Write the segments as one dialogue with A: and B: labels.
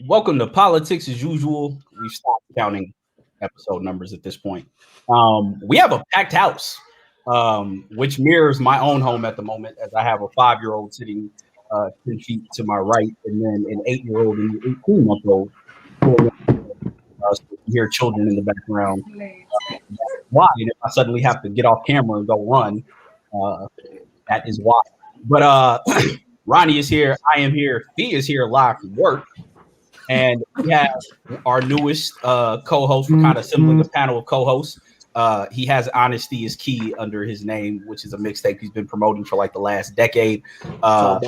A: Welcome to Politics as Usual. We've stopped counting episode numbers at this point. We have a packed house, which mirrors my own home at the moment, as I have a 5-year-old sitting 10 feet to my right, and then an 8-year-old and an 18-month-old. So you hear children in the background. Why? And if I suddenly have to get off camera and go run, that is why. But Ronnie is here. I am here. Fee is here live from work. And we have our newest co-host. We're kind of assembling a panel of co-hosts. He has Honesty is Key under his name, which is a mixtape he's been promoting for like the last decade. But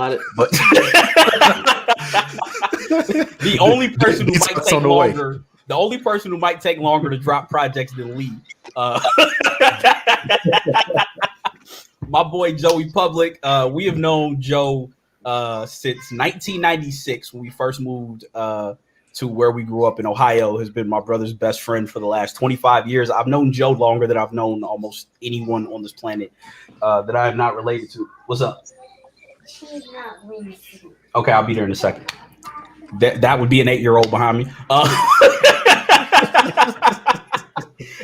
A: the only person who might take longer, the only person who might take longer to drop projects than Lee. My boy Joey Public. We have known Joe since 1996 when we first moved to where we grew up in Ohio. Has been my brother's best friend for the last 25 years. I've known Joe longer than I've known almost anyone on this planet that I am not related to. What's up? Okay, I'll be there in a second. That would be an 8-year-old behind me.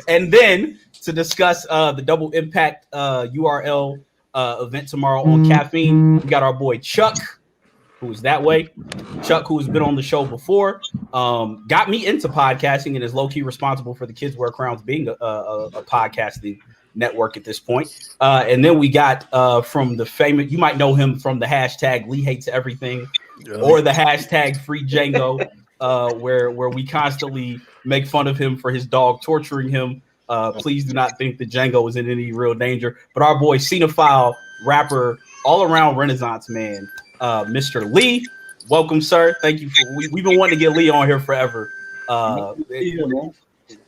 A: And then to discuss the Double Impact URL event tomorrow on Caffeine, we got our boy Chuck, who's that way. Chuck, who's been on the show before, got me into podcasting and is low-key responsible for the Kids Wear Crowns being a podcasting network at this point. And then we got from the famous, you might know him from the hashtag Lee Hates Everything or the hashtag Free Django, where we constantly make fun of him for his dog torturing him. Please do not think that Django is in any real danger. But our boy, cinephile, rapper, all-around Renaissance man, Mr. Lee. Welcome, sir. Thank you. We've been wanting to get Lee on here forever.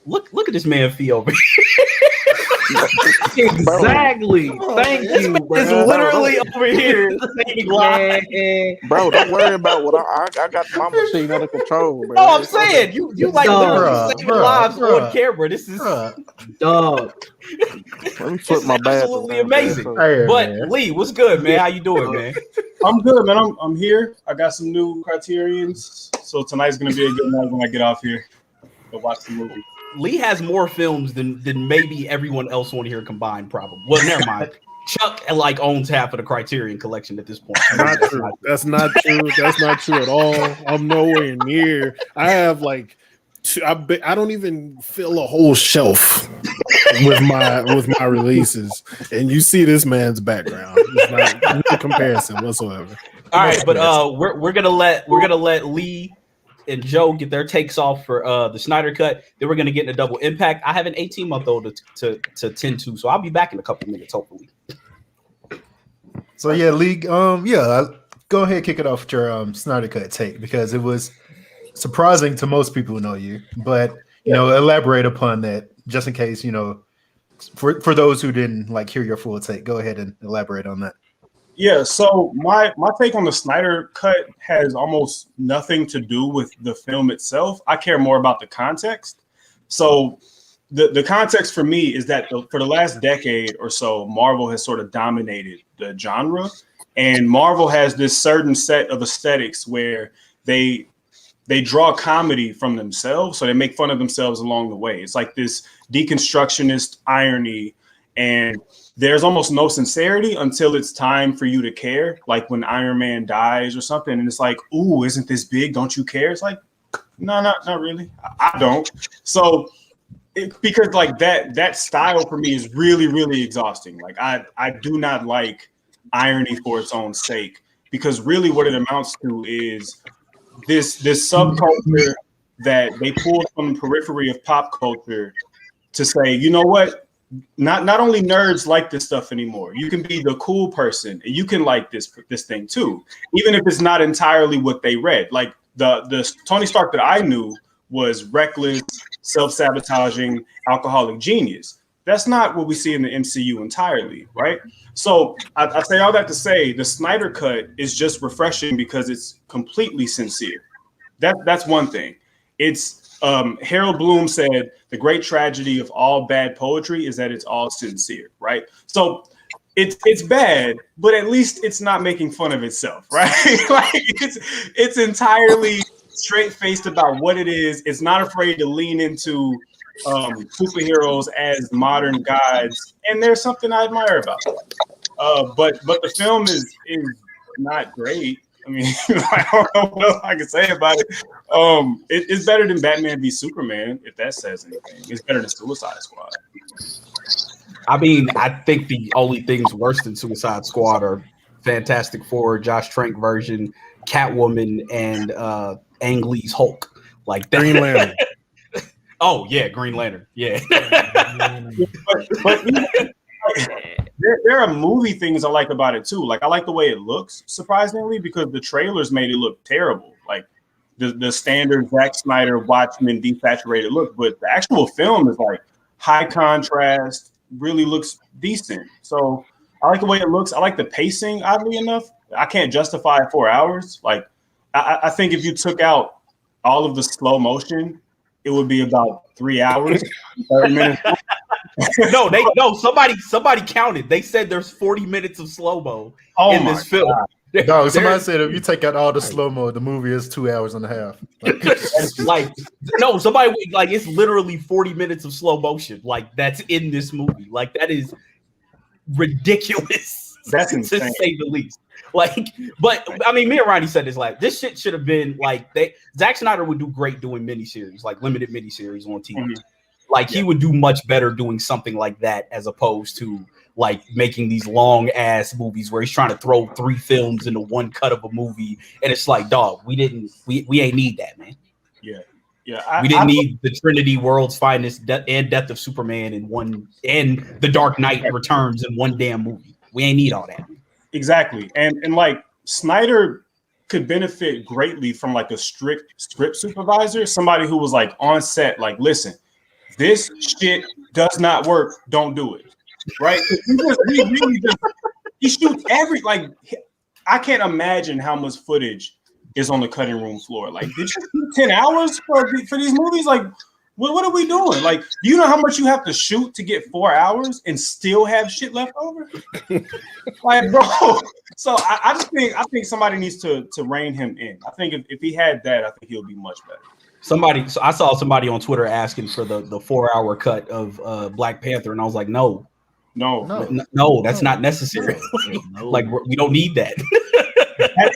A: Look at this man Fee over here.
B: Exactly. Thank you.
A: It's literally over here.
C: Bro, don't worry about what I got my machine under control, bro.
A: No, I'm saying you like literally saving lives on camera. This is
B: dog.
C: Let me flip my bad.
A: Absolutely amazing. But Lee, what's good, man? How you doing, man?
D: I'm good, man. I'm here. I got some new criterions, so tonight's gonna be a good night when I get off here to watch the movie.
A: Lee has more films than maybe everyone else on here combined, probably. Well, never mind. Chuck owns half of the Criterion collection at this point.
E: That's not true. That's not true at all. I'm nowhere near. I have like I don't even fill a whole shelf with my releases, and you see this man's background. It's not no comparison whatsoever.
A: All right, but we're gonna let Lee and Joe get their takes off for the Snyder Cut. Then we're gonna get in a Double Impact. I have an 18-month-old to tend to, so I'll be back in a couple minutes, hopefully.
F: So yeah, Lee, go ahead, kick it off with your Snyder Cut take, because it was surprising to most people who know you, but elaborate upon that just in case, for those who didn't hear your full take. Go ahead and elaborate on that.
D: Yeah, so my take on the Snyder Cut has almost nothing to do with the film itself. I care more about the context. So the context for me is that for the last decade or so, Marvel has sort of dominated the genre, and Marvel has this certain set of aesthetics where they draw comedy from themselves, so they make fun of themselves along the way. It's like this deconstructionist irony, and there's almost no sincerity until it's time for you to care. Like when Iron Man dies or something, and it's like, ooh, isn't this big? Don't you care? It's like, no, not really. I don't. So because that style for me is really, really exhausting. Like I do not like irony for its own sake, because really what it amounts to is this subculture that they pulled from the periphery of pop culture to say, you know what? Not only nerds like this stuff anymore. You can be the cool person and you can like this thing too, even if it's not entirely what they read. Like the Tony Stark that I knew was reckless, self-sabotaging, alcoholic genius. That's not what we see in the MCU entirely, right? So I say all that to say the Snyder Cut is just refreshing because it's completely sincere. That's one thing. It's Harold Bloom said the great tragedy of all bad poetry is that it's all sincere, right? So it's bad, but at least it's not making fun of itself, right? Like it's entirely straight faced about what it is. It's not afraid to lean into superheroes as modern gods, and there's something I admire about it. But the film is not great. I mean, I don't know what else I can say about it. It's better than Batman v Superman, if that says anything. It's better than Suicide Squad.
A: I mean, I think the only things worse than Suicide Squad are Fantastic Four, Josh Trank version, Catwoman, and Ang Lee's Hulk. Like that.
E: Green Lantern.
A: Oh yeah, Green Lantern. Yeah.
D: but there are movie things I like about it too. Like I like the way it looks, surprisingly, because the trailers made it look terrible. Like the standard Zack Snyder Watchmen desaturated look, but the actual film is like high contrast, really looks decent. So I like the way it looks. I like the pacing, oddly enough. I can't justify 4 hours. Like I think if you took out all of the slow motion, it would be about 3 hours, 30 minutes.
A: No, somebody counted. They said there's 40 minutes of slow-mo in this film.
F: No, somebody said if you take out all the slow-mo, the movie is 2 hours and a half.
A: Somebody like it's literally 40 minutes of slow motion. Like that's in this movie. Like that is ridiculous.
D: That's
A: to
D: insane.
A: say the least. Like, but I mean, me and Ronnie said this. Like, this shit should have been like Zack Snyder would do great doing miniseries, like limited miniseries on TV.
D: Mm-hmm.
A: Like he would do much better doing something like that as opposed to like making these long ass movies where he's trying to throw 3 films into one cut of a movie, and it's like, dog, we ain't need that, man.
D: Yeah.
A: We didn't need the Trinity, World's Finest, and Death of Superman in one, and The Dark Knight Returns in one damn movie. We ain't need all that.
D: Exactly. And like Snyder could benefit greatly from like a strict script supervisor, somebody who was like on set, like, listen, this shit does not work. Don't do it. Right? He shoots I can't imagine how much footage is on the cutting room floor. Like, did you shoot 10 hours for these movies? Like, what are we doing? Like, do you know how much you have to shoot to get 4 hours and still have shit left over? Like, bro. So I think somebody needs to rein him in. I think if he had that, I think he'll be much better.
A: So I saw somebody on Twitter asking for the 4 hour cut of Black Panther, and I was like, no, that's not necessary. Like we don't need that.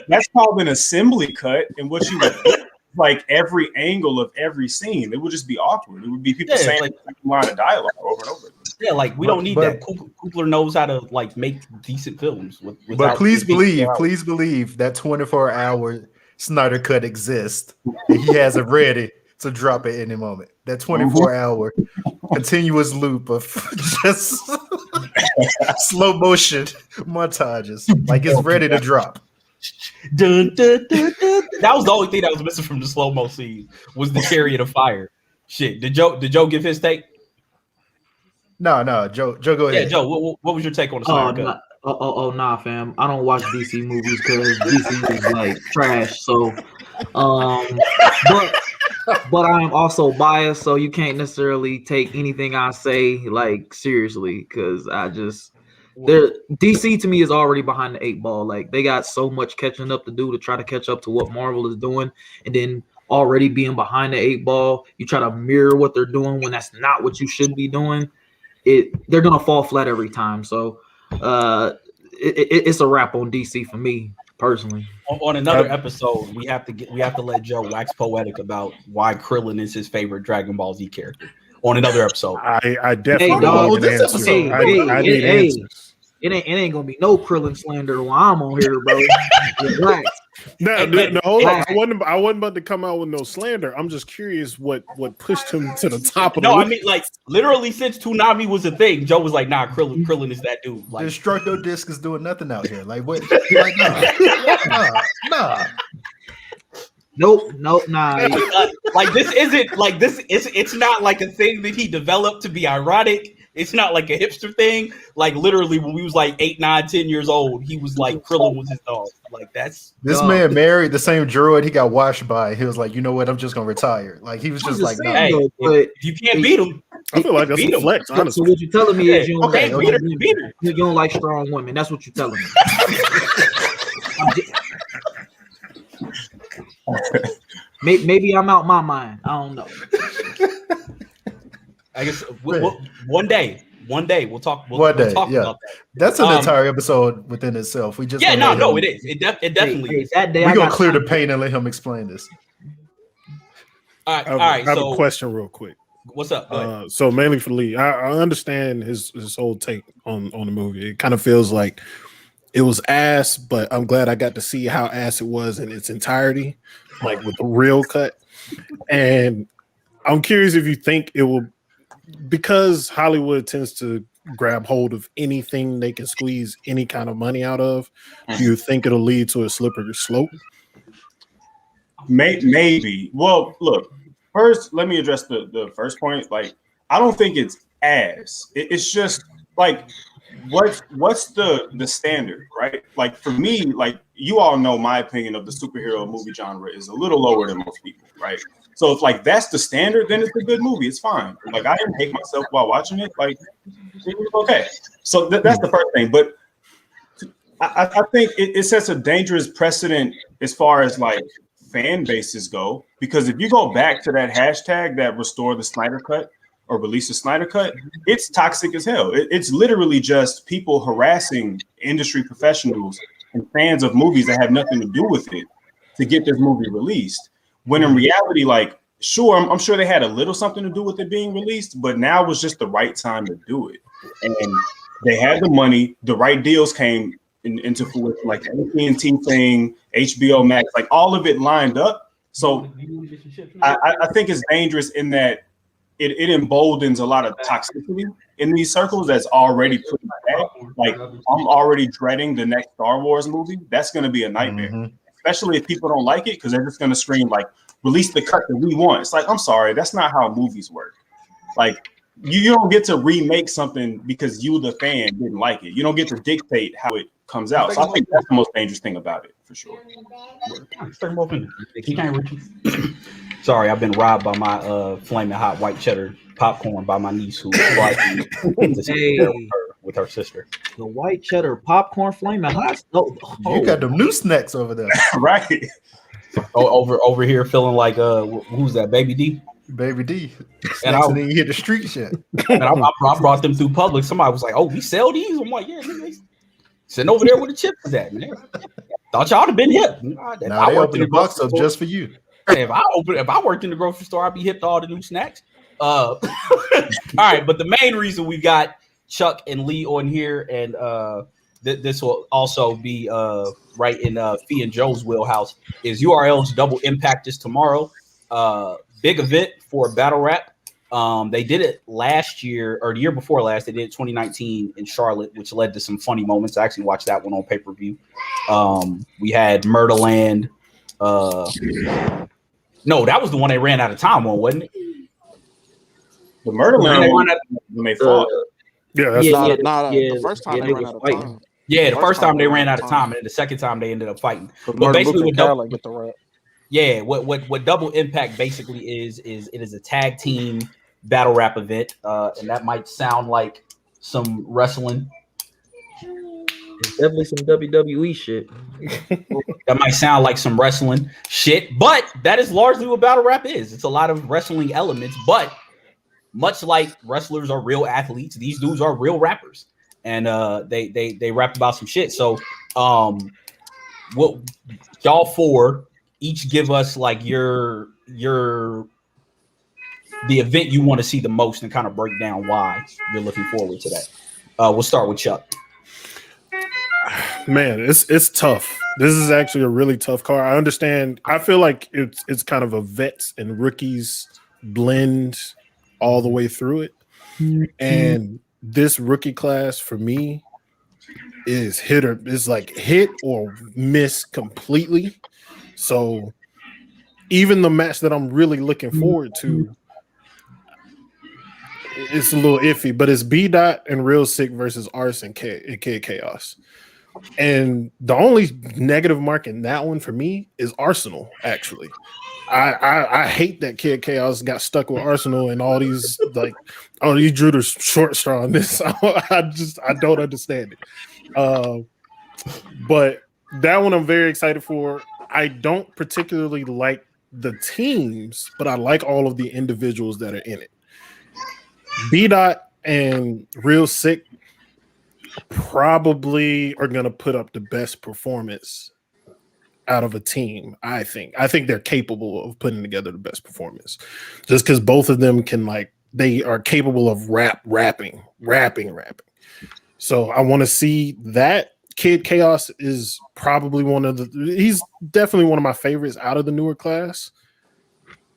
D: That's called an assembly cut, and what you would do, like every angle of every scene, it would just be awkward. It would be people saying like a line of dialogue over and over.
A: Yeah, like we don't need that. Coogler knows how to like make decent films.
F: But please believe that 24-hour Snyder Cut exists. And he has it ready to drop at any moment. That 24-hour continuous loop of just slow motion montages, like it's ready to drop.
A: Dun, dun, dun, dun. That was the only thing that was missing from the slow-mo scene was the Chariot of Fire. Shit, did Joe give his take?
F: No, Joe, go ahead.
A: Yeah, Joe, what was your take on the Snyder Cut?
B: Nah, fam. I don't watch DC movies because DC is like trash. So, but I am also biased, so you can't necessarily take anything I say like seriously because DC to me is already behind the 8 ball. Like they got so much catching up to do to try to catch up to what Marvel is doing, and then already being behind the 8 ball, you try to mirror what they're doing when that's not what you should be doing. They're gonna fall flat every time. So it's a wrap on DC for me personally.
A: On another episode, we have to let Joe wax poetic about why Krillin is his favorite Dragon Ball Z character. On another episode,
E: I definitely need answers. I need answers.
B: It ain't gonna be no Krillin slander while I'm on here, bro. Relax.
E: No, hold on. I wasn't about to come out with no slander. I'm just curious what pushed him to the top of the list.
A: I mean, like literally since Toonami was a thing, Joe was like, nah, Krillin is that dude. Like,
F: the Destructo Disc is doing nothing out here. Like what? Like, nah.
B: Nope, nah.
A: Like this isn't like this. It's not like a thing that he developed to be ironic. It's not like a hipster thing. Like literally, when we was like 8, 9, 10 years old, he was like Krillin was his dog. Like that's
F: this man married the same droid he got washed by. He was like, you know what? I'm just gonna retire. Like he was just like, nah.
A: Hey, if you can't beat him,
E: I feel like that's a flex. Honestly,
B: so what you're telling me is you don't
A: beat her.
B: You don't like strong women. That's what you're telling me. Maybe I'm out my mind. I don't know.
A: I guess one day we'll talk. We'll talk
F: yeah.
A: about that.
F: That's an entire episode within itself. We just
A: it is. It definitely is.
B: That day
F: we're gonna clear the paint and let him explain this.
A: All right.
E: I have a question real quick.
A: What's up?
E: So mainly for Lee, I understand his whole take on the movie. It kind of feels like it was ass, but I'm glad I got to see how ass it was in its entirety, like with the real cut. And I'm curious if you think it will, because Hollywood tends to grab hold of anything they can squeeze any kind of money out of. Do you think it'll lead to a slippery slope?
D: Maybe. Well, look. First, let me address the first point. Like, I don't think it's ass. It's just like, what's the standard, right? Like for me, like you all know my opinion of the superhero movie genre is a little lower than most people, right? So if like that's the standard, then it's a good movie. It's fine. Like I didn't hate myself while watching it. Like it was okay. So that's the first thing. But I think it sets a dangerous precedent as far as like fan bases go, because if you go back to that hashtag that restore the Snyder Cut or release the Snyder Cut, it's toxic as hell. It's literally just people harassing industry professionals and fans of movies that have nothing to do with it to get this movie released. When in reality, like, sure, I'm sure they had a little something to do with it being released, but now was just the right time to do it. And they had the money, the right deals came into fruition, like the AT&T thing, HBO Max, like all of it lined up. So I think it's dangerous in that it emboldens a lot of toxicity in these circles that's already pretty bad. Like I'm already dreading the next Star Wars movie. That's going to be a nightmare, especially if people don't like it, because they're just going to scream like, release the cut that we want. It's like, I'm sorry, that's not how movies work. Like you don't get to remake something because you, the fan, didn't like it. You don't get to dictate how it comes out. So I think that's the most dangerous thing about it, for sure.
A: Sorry, I've been robbed by my flaming hot white cheddar popcorn by my niece who with her sister.
B: The white cheddar popcorn flaming hot.
F: You got them new snacks over there,
D: right?
A: Over here feeling like who's that? Baby D.
F: Baby D.
A: And
F: I didn't hear the street shit.
A: And I brought them through Publix. Somebody was like, "Oh, we sell these." I'm like, "Yeah, sitting over there where the chips is at, man. Thought y'all would have been hip."
F: Now they open the box up just for you.
A: If I worked in the grocery store, I'd be hip to all the new snacks. All right, but the main reason we got Chuck and Lee on here, and this will also be right in Fee and Joe's wheelhouse, is URL's Double Impact is tomorrow. Big event for battle rap. They did it last year or the year before last. They did it 2019 in Charlotte, which led to some funny moments. I actually watched that one on pay-per-view. We had Murderland. No, that was the one they ran out of time on, wasn't it?
D: The Murderland one when they fought.
C: The first time they ran out of time.
A: Yeah, the first time they ran out of time, and then the second time they ended up fighting. But basically, what Double Impact basically is it is a tag team battle rap event, and that might sound like some wrestling.
B: It's definitely some WWE shit.
A: That might sound like some wrestling shit, but that is largely what battle rap is. It's a lot of wrestling elements, but much like wrestlers are real athletes, these dudes are real rappers, and they rap about some shit. So, what y'all four each give us like the event you want to see the most, and kind of break down why you're looking forward to that. We'll start with Chuck.
E: Man, it's tough. This is actually a really tough card. I understand. I feel like it's kind of a vets and rookies blend all the way through it. And this rookie class for me is hit or miss completely. So even the match that I'm really looking forward to, it's a little iffy, but it's B Dot and Real Sick versus Arse and Kid Chaos. And the only negative mark in that one for me is Arsenal, actually. I hate that Kid Chaos got stuck with Arsenal and all these he drew the short straw on this. I don't understand it. But that one I'm very excited for. I don't particularly like the teams, but I like all of the individuals that are in it. B-Dot and Real Sick probably are going to put up the best performance out of a team. I think they're capable of putting together the best performance, just because both of them can, like, they are capable of rapping. So I want to see that. Kid Chaos is probably he's definitely one of my favorites out of the newer class.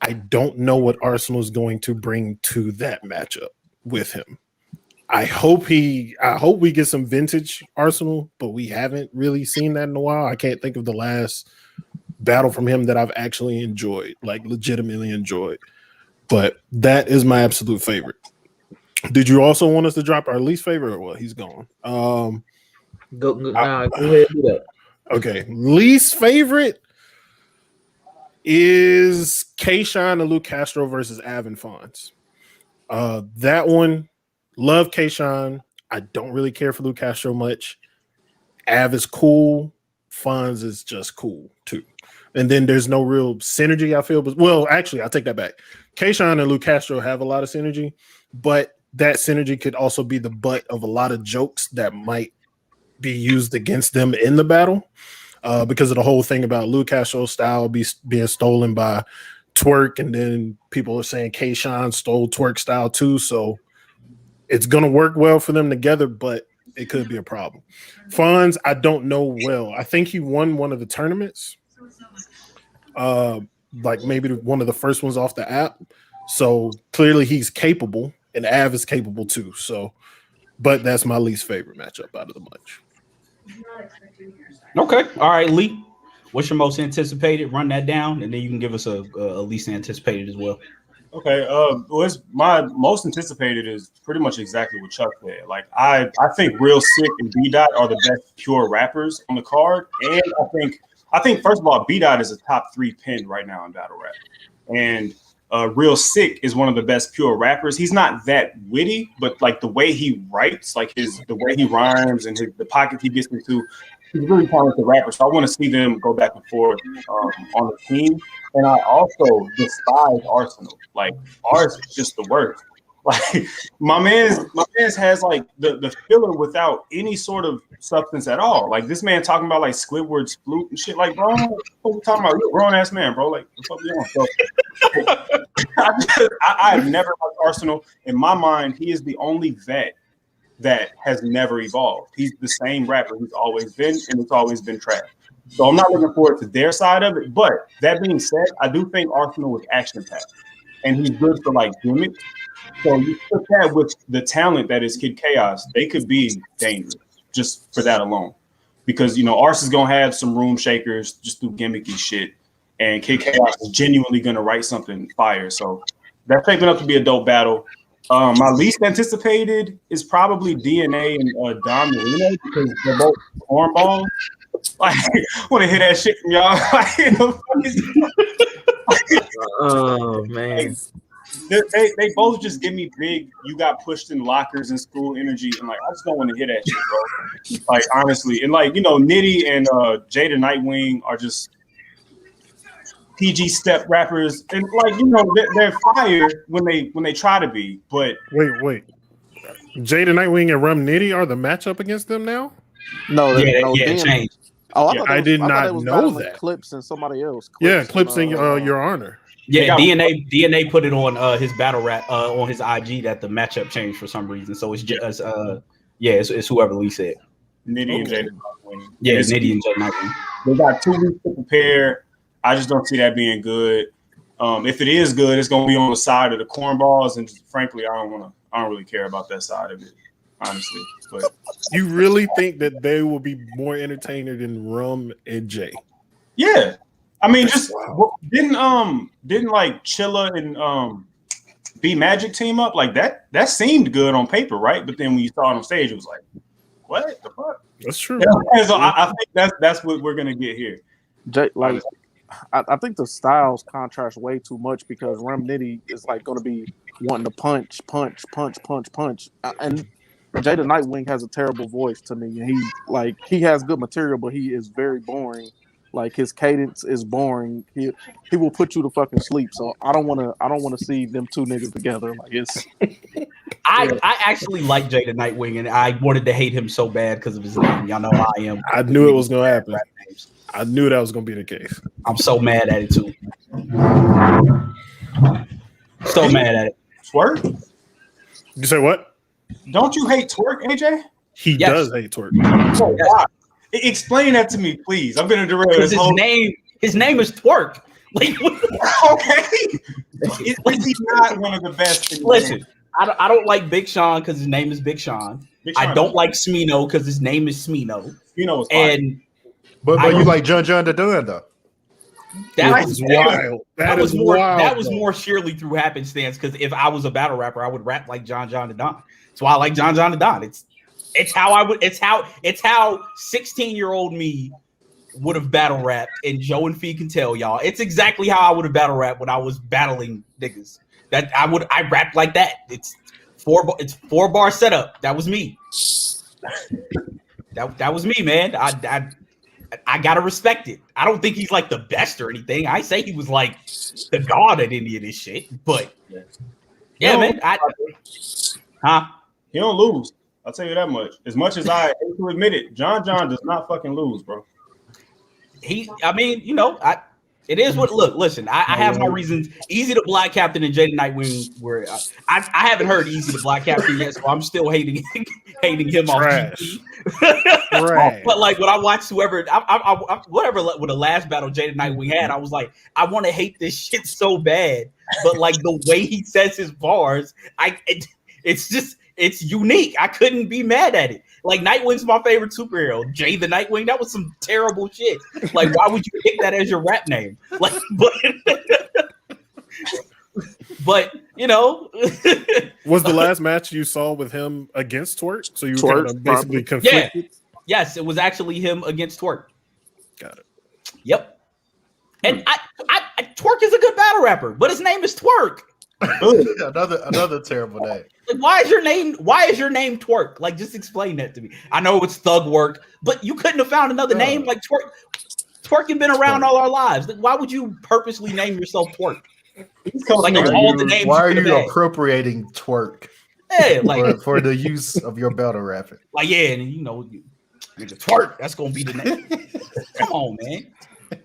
E: I don't know what Arsenal is going to bring to that matchup with him. I hope we get some vintage Arsenal, but we haven't really seen that in a while. I can't think of the last battle from him that I've actually enjoyed, like legitimately enjoyed. But that is my absolute favorite. Did you also want us to drop our least favorite, or what? He's gone.
B: Go ahead and do that.
E: Okay, least favorite is K-Shine and Luke Castro versus Av and Fonz. That one, love K-Shine. I don't really care for Luke Castro much. Av is cool. Fonz is just cool too. And then there's no real synergy, I feel. But, well, actually, I'll take that back. K-Shine and Luke Castro have a lot of synergy, but that synergy could also be the butt of a lot of jokes that might be used against them in the battle, because of the whole thing about Luke Castro's style being stolen by Twerk, and then people are saying K-Shine stole Twerk style too. So it's gonna work well for them together, but it could be a problem. Fonz, I don't know well. I think he won one of the tournaments, like maybe one of the first ones off the app. So clearly he's capable, and Av is capable too. So, but that's my least favorite matchup out of the bunch.
A: Okay. All right, Lee. What's your most anticipated? Run that down, and then you can give us a least anticipated as well.
D: Okay. My most anticipated is pretty much exactly what Chuck said. Like, I think Real Sick and B-Dot are the best pure rappers on the card, and I think first of all, B-Dot is a top 3 pin right now in battle rap, and Real Sick is one of the best pure rappers. He's not that witty, but like the way he writes, like the way he rhymes and the pocket he gets into, he's really talented rapper. So I want to see them go back and forth on the team. And I also despise Arsenal. Like, Ars is just the worst. Like, my man's has like the filler without any sort of substance at all. Like, this man talking about like Squidward's flute and shit. Like, bro, what we talking about? You're a grown ass man, bro. Like, what we on? So I've never liked Arsenal. In my mind, he is the only vet that has never evolved. He's the same rapper he's always been, and it's always been trash. So I'm not looking forward to their side of it. But that being said, I do think Arsenal was action packed, and he's good for like gimmicks. So you put that with the talent that is Kid Chaos, they could be dangerous just for that alone. Because, you know, Ars is going to have some room shakers just do gimmicky shit. And Kid Chaos is genuinely going to write something fire. So that's shaping up to be a dope battle. My least anticipated is probably DNA and Don Marino, because they're both cornballs. Like, I want to hear that shit from y'all.
B: Oh, man.
D: They both just give me big, you got pushed in lockers in school energy, and like, I just don't want to hear that shit, bro. Like, honestly, and like, you know, Nitty and Jada Nightwing are just PG step rappers, and like, you know, they're fire when they try to be. But
E: wait, Jada Nightwing and Rum Nitty are the matchup against them now?
C: No,
A: it changed.
C: Oh,
E: I did not know that.
C: Clips and somebody else.
E: Clips in Your Honor.
A: Yeah, DNA put it on his battle rap on his IG that the matchup changed for some reason. So it's just it's whoever Lee said.
D: Nitty and Jada Nightwing.
A: Yeah, it's Nitty and Jada Nightwing.
D: They got 2 weeks to prepare. I just don't see that being good. If it is good, it's gonna be on the side of the cornballs, and just, frankly, I don't really care about that side of it, honestly. But
E: you really think that they will be more entertaining than Rum and Jay?
D: Yeah. I mean, just didn't like Chilla and B Magic team up like that? That seemed good on paper, right? But then when you saw it on stage, it was like, what the fuck?
E: That's true.
D: Yeah, so I think that's what we're gonna get here.
C: Jay, like, I think the styles contrast way too much, because Rum Nitty is like gonna be wanting to punch, and Jada Nightwing has a terrible voice to me, and he has good material, but he is very boring Like his cadence is boring. He will put you to fucking sleep. So I don't wanna see them two niggas together. Like it's
A: I actually like Jay the Nightwing, and I wanted to hate him so bad because of his name. Y'all know how I am.
E: I knew it was gonna happen. I knew that was gonna be the case.
A: I'm so mad at it too. So mad at it.
D: Twerk?
E: You say what?
D: Don't you hate Twerk, AJ?
E: He
A: Yes.
E: does hate twerk.
D: So why? Explain that to me, please. I'm gonna derail
A: Because
D: this whole.
A: his name is Twerk. Like,
D: Okay. Is he not one of the best? In the
A: listen,
D: game?
A: I don't like Big Sean because his name is Big Sean.
D: Big Sean
A: I don't like Smino because his name is Smino.
D: You know what's fine.
A: And
F: But you like John the Dunn though.
A: that
E: It's
A: was
E: wild. That is
A: more
E: wild.
A: that was
E: though.
A: more sheerly through happenstance, because if I was a battle rapper, I would rap like John the Don. That's why I like John the Don. It's how I would it's how 16-year-old me would have battle rapped, and Joe and Fee can tell y'all. It's exactly how I would have battle rapped when I was battling niggas. That I rapped like that. It's 4-bar setup. That was me. That was me, man. I gotta respect it. I don't think he's like the best or anything. I say he was like the god at any of this shit, but yeah, man.
D: He don't lose. I'll tell you that much. As much as I hate to admit it, John does not fucking lose, bro.
A: It is what. Look, listen. I have my reasons. Easy to Black Captain and Jay the Nightwing were. I haven't heard Easy to Black Captain yet, so I'm still hating him off GP.
E: Trash.
A: But like when I watched whatever with the last battle Jay the Nightwing had, I was like, I want to hate this shit so bad. But like the way he says his bars, it's unique. I couldn't be mad at it. Like Nightwing's my favorite superhero. Jay the Nightwing, that was some terrible shit. Like, why would you pick that as your rap name? Like, but you know,
E: was the last match you saw with him against Twerk? So you were
C: Twerk,
E: kind of basically conflicted.
A: Yes, it was actually him against Twerk.
E: Got it.
A: Yep. And Twerk is a good battle rapper, but his name is Twerk.
F: another terrible name.
A: Like, why is your name Twerk? Like, just explain that to me. I know it's Thug Work, but you couldn't have found another name like Twerk. Twerk has been around all our lives. Like, why would you purposely name yourself Twerk? Like, of all the names,
F: why are you appropriating Twerk?
A: Yeah, like
F: for the use of your battle rapping.
A: Like, yeah, and nigga Twerk. That's gonna be the name. Come on, man. I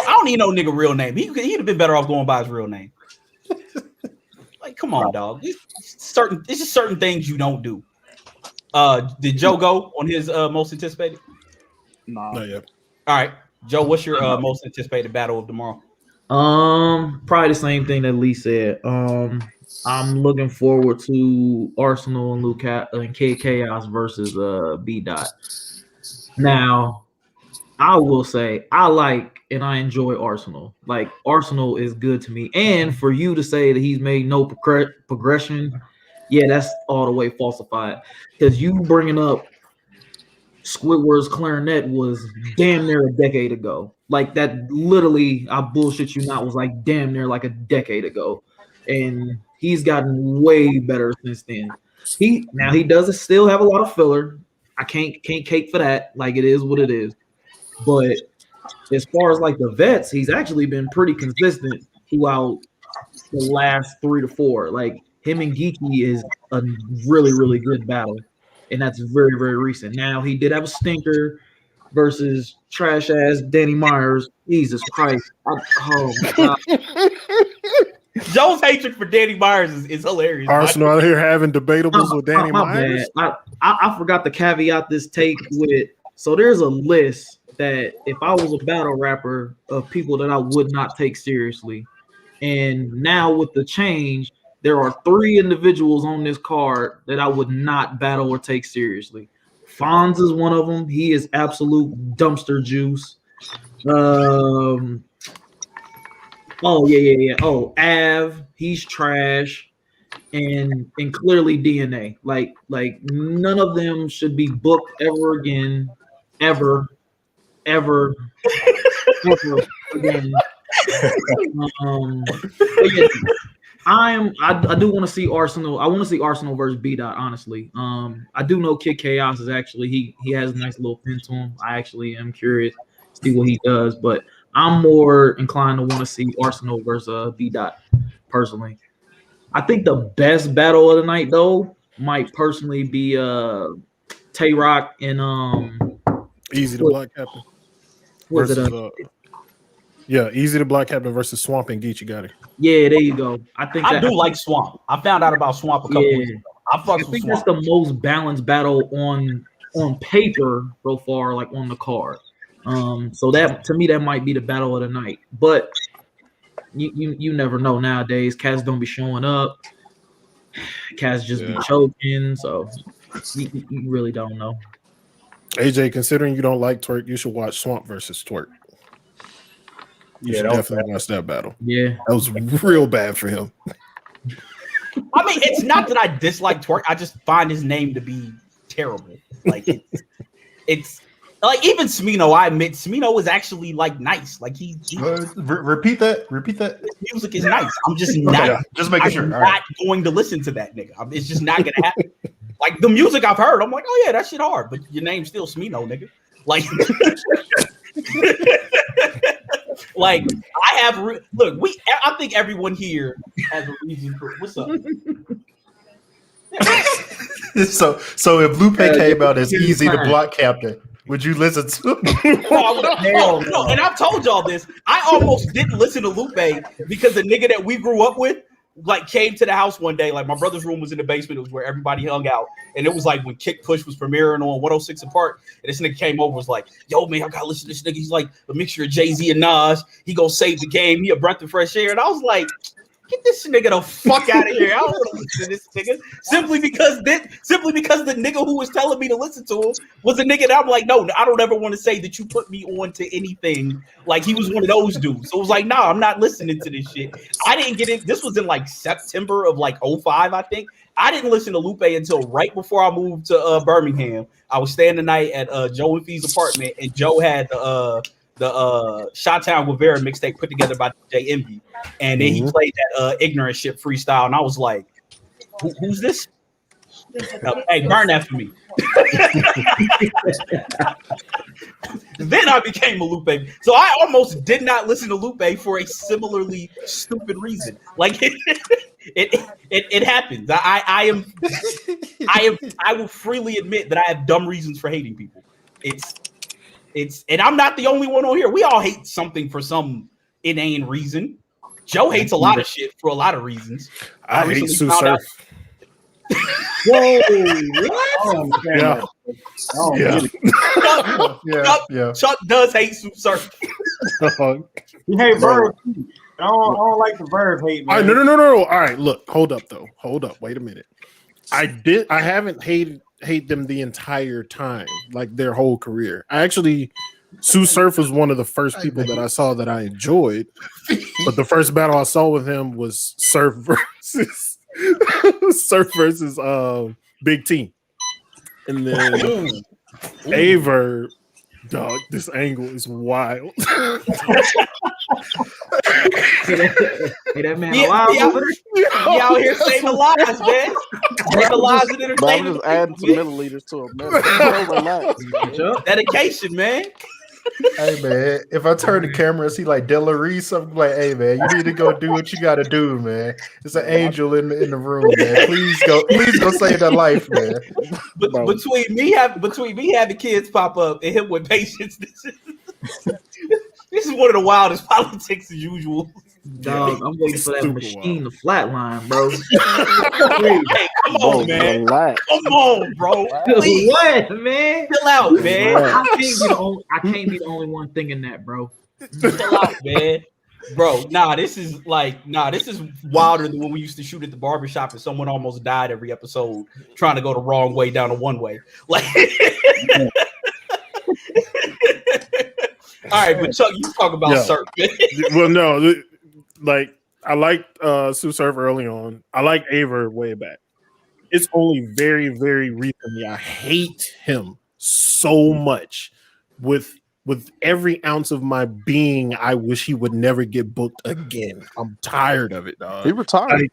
A: don't need no nigga real name. He'd have been better off going by his real name. Like, come on, dog. It's just certain things you don't do. Did Joe go on his most anticipated?
C: nah.
E: Not yet.
A: All right, Joe. What's your most anticipated battle of tomorrow?
B: Probably the same thing that Lee said. I'm looking forward to Arsenal and K Chaos versus B Dot. Now, I will say I like and I enjoy Arsenal. Like, Arsenal is good to me. And for you to say that he's made no progression, yeah, that's all the way falsified. Because you bringing up Squidward's clarinet was damn near a decade ago. Like, that literally, I bullshit you not, was like damn near like a decade ago. And he's gotten way better since then. He does still have a lot of filler. I can't cake for that. Like, it is what it is. But as far as like the vets, he's actually been pretty consistent throughout the last 3 to 4. Like, him and Geeky is a really, really good battle. And that's very, very recent. Now, he did have a stinker versus trash ass Danny Myers. Jesus Christ. Oh my God.
A: Joe's hatred for Danny Myers is hilarious.
E: Arsenal out here having debatables with Danny Myers.
B: I forgot to caveat this take with, so there's a list that if I was a battle rapper of people that I would not take seriously. And now with the change, there are 3 individuals on this card that I would not battle or take seriously. Fonz is one of them. He is absolute dumpster juice. Oh, yeah. Oh, Av, he's trash. And clearly DNA. Like none of them should be booked ever again. Ever again. Yeah, I do want to see Arsenal. I want to see Arsenal versus B Dot, honestly. I do know Kid Chaos is actually he has a nice little pin to him. I actually am curious. see what he does. But I'm more inclined to want to see Arsenal versus B Dot personally. I think the best battle of the night though might personally be Tay Rock and
E: Easy to Black Captain
B: was it
E: versus Easy to Black Captain versus Swamp and Geechee Gotti.
B: yeah, there you go.
A: I do like Swamp. I found out about Swamp a couple weeks ago. I
B: think that's the most balanced battle on paper so far, like on the card. So that to me that might be the battle of the night. But you never know nowadays. Cats don't be showing up. Cats just be choking. So you really don't know.
E: AJ, considering you don't like Twerk, you should watch Swamp versus Twerk. You should definitely watch that battle.
B: Yeah,
E: that was real bad for him.
A: I mean, it's not that I dislike Twerk. I just find his name to be terrible. Like it's like even Smino. I admit Smino is actually like nice. Like he
F: repeat that.
A: His music is nice. I'm just not.
F: Just making sure.
A: I'm not going to listen to that nigga. It's just not gonna happen. Like the music I've heard, I'm like, oh yeah, that shit hard. But your name's still Smino, nigga. Like. Like I have look, I think everyone here has a reason for what's up.
F: So if Lupe came out as Easy to Block Captain, would you listen to him?
A: No, and I've told y'all this. I almost didn't listen to Lupe because the nigga that we grew up with like came to the house one day. Like my brother's room was in the basement. It was where everybody hung out. And it was like when Kick Push was premiering on 106 and Park. And this nigga came over, was like, yo, man, I gotta listen to this nigga. He's like a mixture of Jay-Z and Nas. He gonna save the game. He a breath of fresh air. And I was like, get this nigga the fuck out of here. I don't want to listen to this nigga. Simply because the nigga who was telling me to listen to him was a nigga that I'm like, no, I don't ever want to say that you put me on to anything. Like he was one of those dudes. So it was like, nah, I'm not listening to this shit. I didn't get it. This was in like September of like 05, I think. I didn't listen to Lupe until right before I moved to Birmingham. I was staying the night at Joe and Fee's apartment, and Joe had the Chi-Town Guevara mixtape put together by DJ Envy, and then he played that ignorant shit freestyle, and I was like, who's this? Hey, burn that for me. Then I became a Lupe. So I almost did not listen to Lupe for a similarly stupid reason. Like it happens. I will freely admit that I have dumb reasons for hating people. It's and I'm not the only one on here. We all hate something for some inane reason. Joe hates a lot of shit for a lot of reasons.
E: I hate Sue Surf.
C: Whoa! What?
A: Chuck does hate Sue Surf.
D: You hate Verb. I don't like the Verb hate, man.
E: No. All right, look, hold up. Wait a minute. I haven't hate them the entire time, like their whole career. Sue Surf was one of the first people that I saw that I enjoyed, but the first battle I saw with him was Surf versus Big T, and then Aver. Dog, this angle is wild.
B: Hey, that man alive over there.
A: He out here saving lives, man. Saving lives and entertaining.
C: I'm just adding some milliliters to it.
A: Dedication, man.
F: Hey man, if I turn the camera and see like Della Reese, I'm like, hey man, you need to go do what you gotta do, man. It's an angel in the room, man. Please go save that life, man.
A: Between me having kids pop up and him with patience, this is one of the wildest politics as usual.
B: Dog, I'm waiting for that machine to flatline, bro.
A: Hey, come on, man. Come on, bro. Please.
B: What, man?
A: Chill out, man.
B: I can't be the only one thinking that, bro.
A: Chill out, man. Bro, this is wilder than when we used to shoot at the barbershop and someone almost died every episode trying to go the wrong way down a one-way. Like all right, but Chuck, you talk about Surf.
E: Well, no, like I liked Sue Surf early on. I like Aver way back. It's only very, very recently I hate him so much with every ounce of my being. I wish he would never get booked again. I'm tired of it, dog.
C: He retired.
E: Like,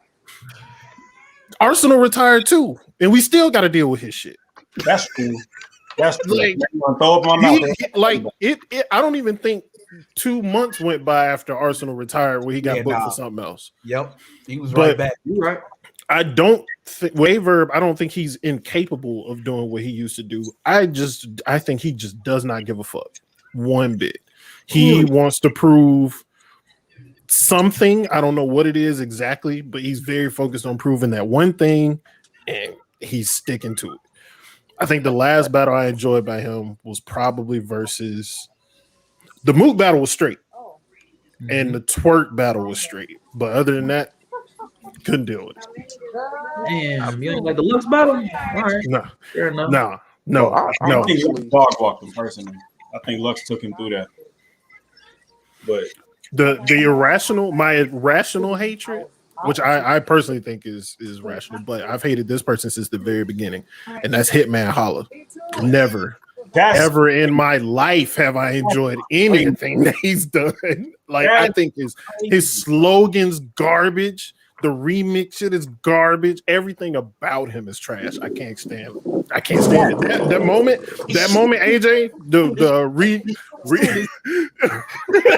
E: Arsenal retired too, and we still got to deal with his shit.
D: That's cool. That's true.
E: Like,
D: You wanna throw up my mouth.
E: I don't even think 2 months went by after Arsenal retired where he got booked for something else.
A: Yep, he was
E: But
A: right back.
B: You're right.
E: I don't think Waverb. I don't think he's incapable of doing what he used to do. I think he just does not give a fuck one bit. He wants to prove something. I don't know what it is exactly, but he's very focused on proving that one thing, and he's sticking to it. I think the last battle I enjoyed by him was probably versus the Mook battle was straight, and the twerk battle was straight. But other than that, couldn't deal with it.
B: Damn, you ain't like the Lux battle? All right.
E: No,
B: Fair enough.
E: no.
D: I think Lux dog walked him personally. I think Lux took him through that. But
E: my irrational hatred, which I personally think is rational, but I've hated this person since the very beginning, and that's Hitman Holla. Never, ever in my life have I enjoyed anything that he's done. Like, I think his slogan's garbage. The remix shit is garbage. Everything about him is trash. I can't stand it. That moment, AJ, the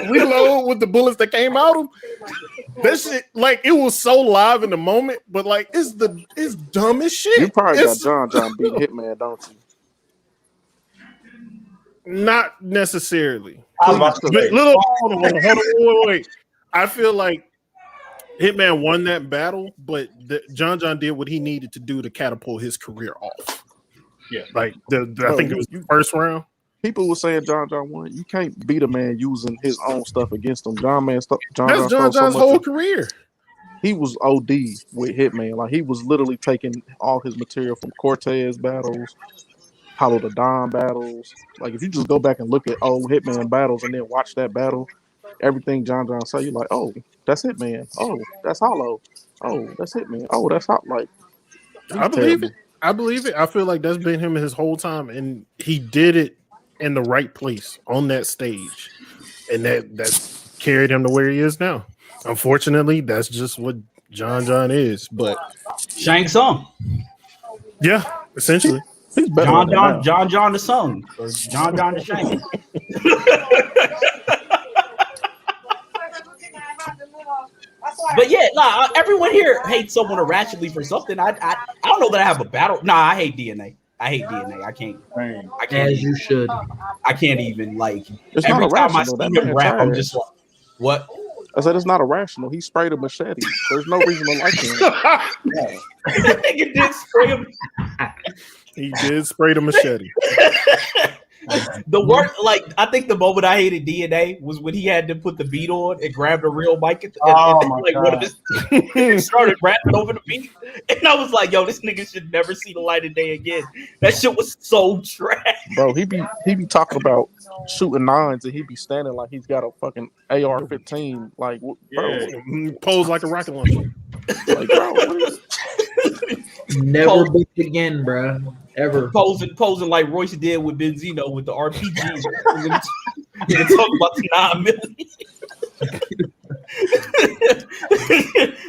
E: reload with the bullets that came out of him. That shit, like, it was so live in the moment, but like it's dumb as shit.
C: You probably got John beat Hitman, don't you?
E: Not necessarily.
D: I was about to say,
E: Hold on, wait. I feel like Hitman won that battle, but John did what he needed to do to catapult his career off.
D: Yeah,
E: like I think it was the first round.
C: People were saying John won. You can't beat a man using his own stuff against him. That's
E: John's whole career.
C: He was OD with Hitman. Like, he was literally taking all his material from Cortez battles, Hollow the Don battles. Like, if you just go back and look at old Hitman battles and then watch that battle, everything John say, you're like, oh, that's Hitman. Oh, that's Hollow. Oh, that's Hitman. Oh, that's hot. Like,
E: I believe it. I feel like that's been him his whole time, and he did it in the right place on that stage, and that carried him to where he is now. Unfortunately, that's just what John is. But
A: Shang Tsung.
E: Yeah, essentially.
C: He's better
A: John the Sung, or John the Shang. But yeah, everyone here hates someone irrationally for something. I don't know that I have a battle. I hate DNA. I can't.
B: As you should.
A: I can't even, like,
C: it's
A: every
C: not
A: time I see him rap, I'm just like, what?
C: I said it's not irrational. He sprayed a machete. There's no reason to like him.
A: That nigga did spray him.
E: He did spray the machete.
A: The worst, like, I think the moment I hated DNA was when he had to put the beat on and grab the real mic and started rapping over the beat. And I was like, yo, this nigga should never see the light of day again. That shit was so trash.
C: Bro, he be talking about shooting nines and he be standing like he's got a fucking AR-15. Like, bro,
E: pose like a rocket launcher.
C: Like, bro,
B: never booked again, bro. Ever
A: posing like Royce did with Benzino with the RPG. You're talking about the 9 million.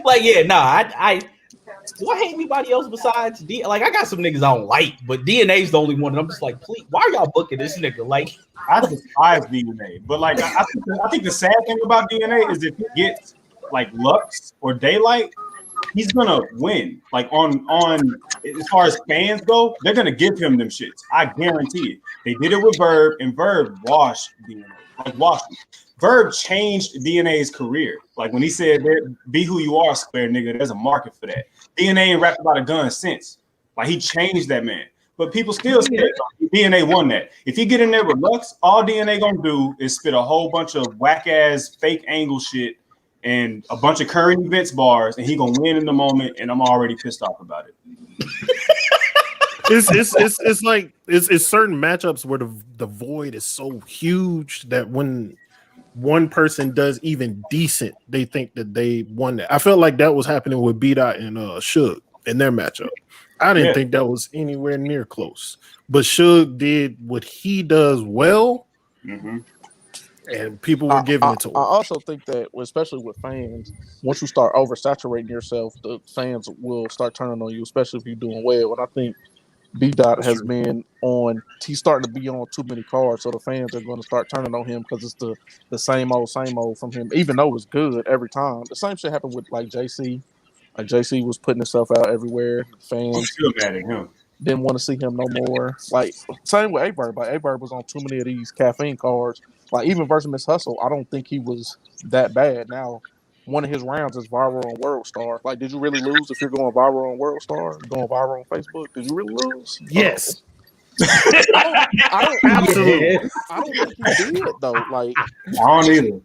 A: Like, yeah, I do I hate anybody else besides D? Like, I got some niggas I don't like, but DNA's the only one, and I'm just like, please, why are y'all booking this nigga? Like,
D: I despise DNA, but like, I think the sad thing about DNA is if he gets like Lux or Daylight, he's gonna win. Like, on as far as fans go, they're gonna give him them shits. I guarantee it. They did it with Verb, and Verb washed DNA. Like, washed him. Verb changed DNA's career. Like, when he said, "Be who you are, square nigga," there's a market for that. DNA ain't rapped about a gun since. Like, he changed that man. But people still say DNA won that. If you get in there with Lux, all DNA gonna do is spit a whole bunch of whack ass fake angle shit and a bunch of current events bars, and he gonna win in the moment, and I'm already pissed off about it.
E: It's like it's certain matchups where the void is so huge that when one person does even decent, they think that they won that. I felt like that was happening with B-Dot and Suge in their matchup. I didn't think that was anywhere near close, but Suge did what he does well. Mm-hmm. And people were giving it to him.
C: I also think that, especially with fans, once you start oversaturating yourself, the fans will start turning on you, especially if you're doing well. And I think B Dot has been on. He's starting to be on too many cards, so the fans are going to start turning on him because it's the same old from him. Even though it's good every time, the same shit happened with like JC. Like JC was putting himself out everywhere.
D: I'm
C: Fans
D: still mad at him.
C: didn't want to see him no more. Like same with A-Bird. Like A-Bird was on too many of these caffeine cards. Like even versus Miss Hustle, I don't think he was that bad. Now, one of his rounds is viral on World Star. Like, did you really lose if you're going viral on World Star? Going viral on Facebook? Did you really lose?
E: Yes.
C: I don't
E: Absolutely.
C: I don't think he did though. Like,
D: I don't either.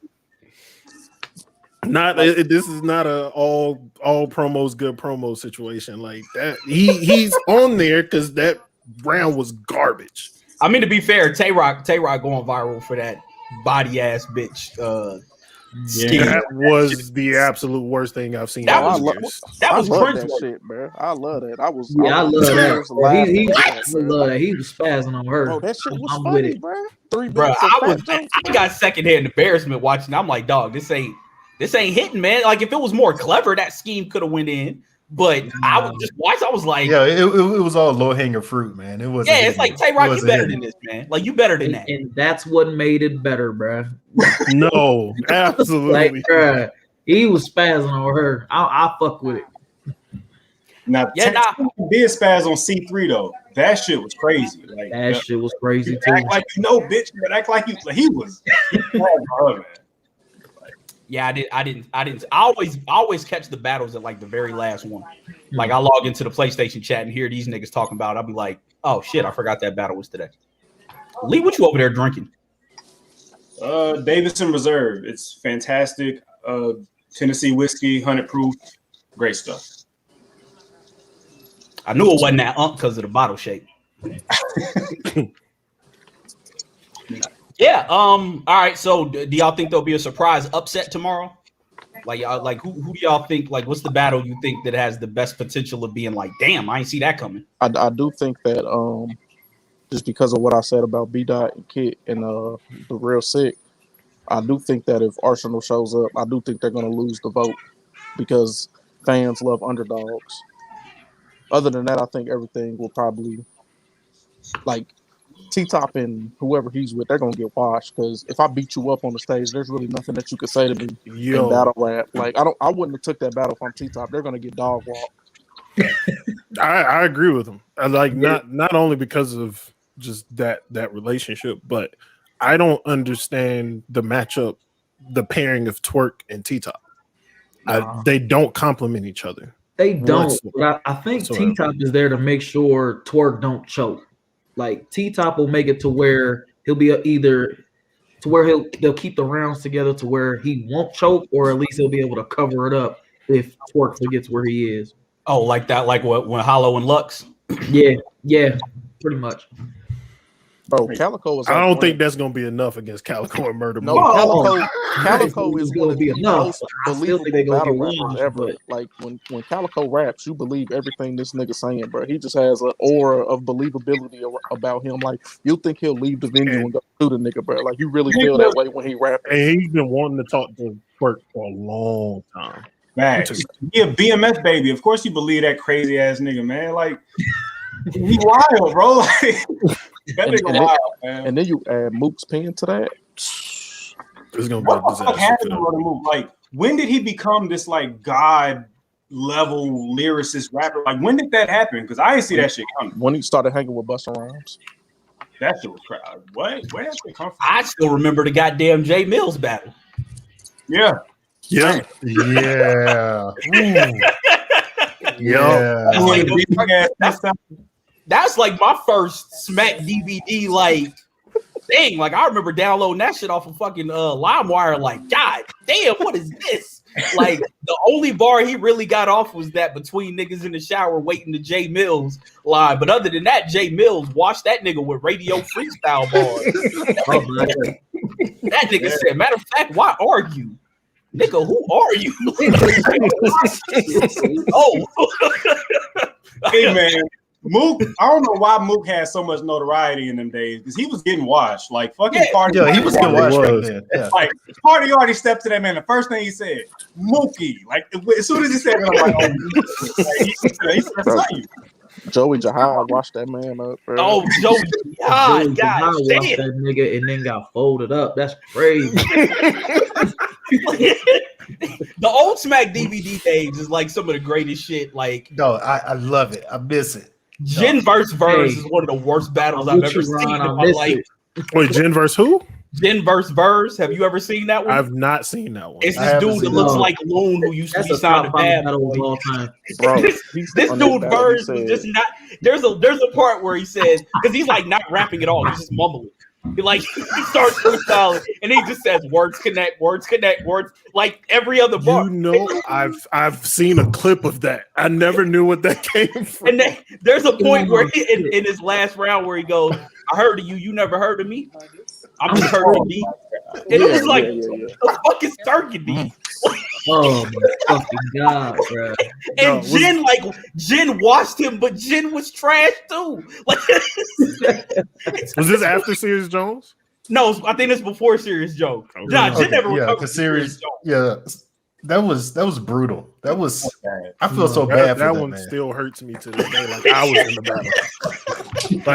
E: This is not a all promos good promo situation like that. He's on there because that round was garbage.
A: I mean, to be fair, Tay-Rock going viral for that body ass bitch.
E: That was the absolute worst thing I've seen.
A: That
E: in
A: was
E: years.
A: that was
C: love
A: cringe.
C: that shit, man. I love that. I was
B: I love that.
C: I
B: love that. He was spazzing on her.
C: Bro, that shit was
B: I'm
C: funny,
B: with it.
C: bro. 3
A: Bro,
C: minutes of fat jokes,
A: I got secondhand embarrassment watching. I'm like, dog, this ain't hitting, man. Like, if it was more clever, that scheme could have went in. But I was just watching. I was like,
F: Yeah, it was all low hanging fruit, man. It was.
A: yeah, it's like Tay-Rock, you better than this, man. Like, you better than that.
B: And that's what made it better, bro.
E: No, absolutely.
B: Like, bruh, he was spazzing on her. I fuck with it.
D: Now, did spaz on C3 though. That shit was crazy. Like
B: that shit was crazy too.
D: Act like you know, bitch, but act like he was. Man.
A: Yeah, I didn't. I always catch the battles at like the very last one. Like, I log into the PlayStation chat and hear these niggas talking about it. I'll be like, oh shit, I forgot that battle was today. Lee, what you over there drinking?
D: Davidson Reserve. It's fantastic. Tennessee whiskey, 100 proof, great stuff.
A: I knew it wasn't that because of the bottle shape. Yeah. All right. So, do y'all think there'll be a surprise upset tomorrow? Like, who do y'all think? Like, what's the battle you think that has the best potential of being like, damn, I ain't see that coming?
C: I do think that just because of what I said about B Dot and Kit and the Real Sick, I do think that if Arsenal shows up, I do think they're going to lose the vote because fans love underdogs. Other than that, I think everything will probably, like, T-Top and whoever he's with, they're going to get washed because if I beat you up on the stage, there's really nothing that you could say to me in battle rap. Like, I wouldn't have took that battle if I'm T-Top. They're going to get dog walked.
E: I agree with him. Like, not only because of just that relationship, but I don't understand the matchup, the pairing of Twerk and T-Top. They don't complement each other.
B: They don't. But I think T-Top is there to make sure Twerk don't choke. Like, T-Top will make it to where he'll be they'll keep the rounds together to where he won't choke, or at least he'll be able to cover it up if Twerk forgets where he is.
A: Oh, like that, like what when Hollow and Lux?
B: Yeah, pretty much.
C: Bro, Calico was.
E: I don't think that's gonna be enough against Calico and Murder.
C: No, Calico is one of the most believable battle rappers ever. Like when Calico raps, you believe everything this nigga saying, bro. He just has an aura of believability about him. Like, you think he'll leave the venue and go to the nigga, bro. Like, you really feel that way when he raps.
E: And he's been wanting to talk to Twerk for a long time.
D: Facts. Yeah, BMF baby. Of course you believe that crazy ass nigga, man. Like, he wild, bro. Like, that nigga wild, man. And
C: then you add Mook's pen to that.
E: It's gonna be a disaster.
D: Like, when did he become this like god level lyricist rapper? Like, when did that happen? Because I didn't see that shit coming.
C: When he started hanging with Busta Rhymes.
D: That shit was crazy. What? Where did that come from?
A: I still remember the goddamn J Mills battle.
D: Yeah.
F: Yeah.
A: That's like my first Smack DVD like thing. Like, I remember downloading that shit off of fucking LimeWire. Like, god damn, what is this? Like, the only bar he really got off was that between niggas in the shower waiting to J Mills line. But other than that, J Mills washed that nigga with radio freestyle bars. That nigga said, matter of fact, why argue? Nigga, who are you?
D: Hey man, Mook. I don't know why Mook had so much notoriety in them days because he was getting washed. Like, fucking Cardi.
F: Yeah, he was getting washed back then. Yeah.
D: Like, Cardi already stepped to that man. The first thing he said, Mookie. Like, as soon as he said it, I'm like, oh, like, he said, you.
C: Joey Jahai washed that man up, bro.
A: Oh, Joey, God
B: I watched
A: damn.
B: that nigga and then got folded up. That's crazy.
A: The old Smack DVD days is like some of the greatest shit. Like,
F: No, I love it. I miss it.
A: Jin versus Verse is one of the worst battles I've ever seen in my life.
E: Wait, Jin versus who?
A: Jin versus Verse. Have you ever seen that one?
E: I've not seen that one.
A: It's this dude that looks like Loon who used to be signed to Bad
B: battle
A: Boy.
B: of all time.
C: Bro,
A: this dude Verse was just not. There's a part where he says, because he's like not rapping at all, he's just mumbling. He starts freestyling and he just says words connect, words like every other bar.
E: You know, I've seen a clip of that. I never knew what that came from.
A: And then there's a point where in his last round where he goes, "I heard of you, you never heard of me. I'm just heard of me." And it was like, the fuck is Turkey D?
B: Oh my fucking god, bro!
A: And Jin watched him, but Jin was trash too. Like,
E: was this after Serious Jones?
A: No, I think it's before Serious Jones.
E: Okay.
A: Nah, Jin never recovered.
F: The series, that was brutal. That was. I feel so bad for
E: that
F: that
E: one.
F: man.
E: Still hurts me to this day. Like I was in the battle.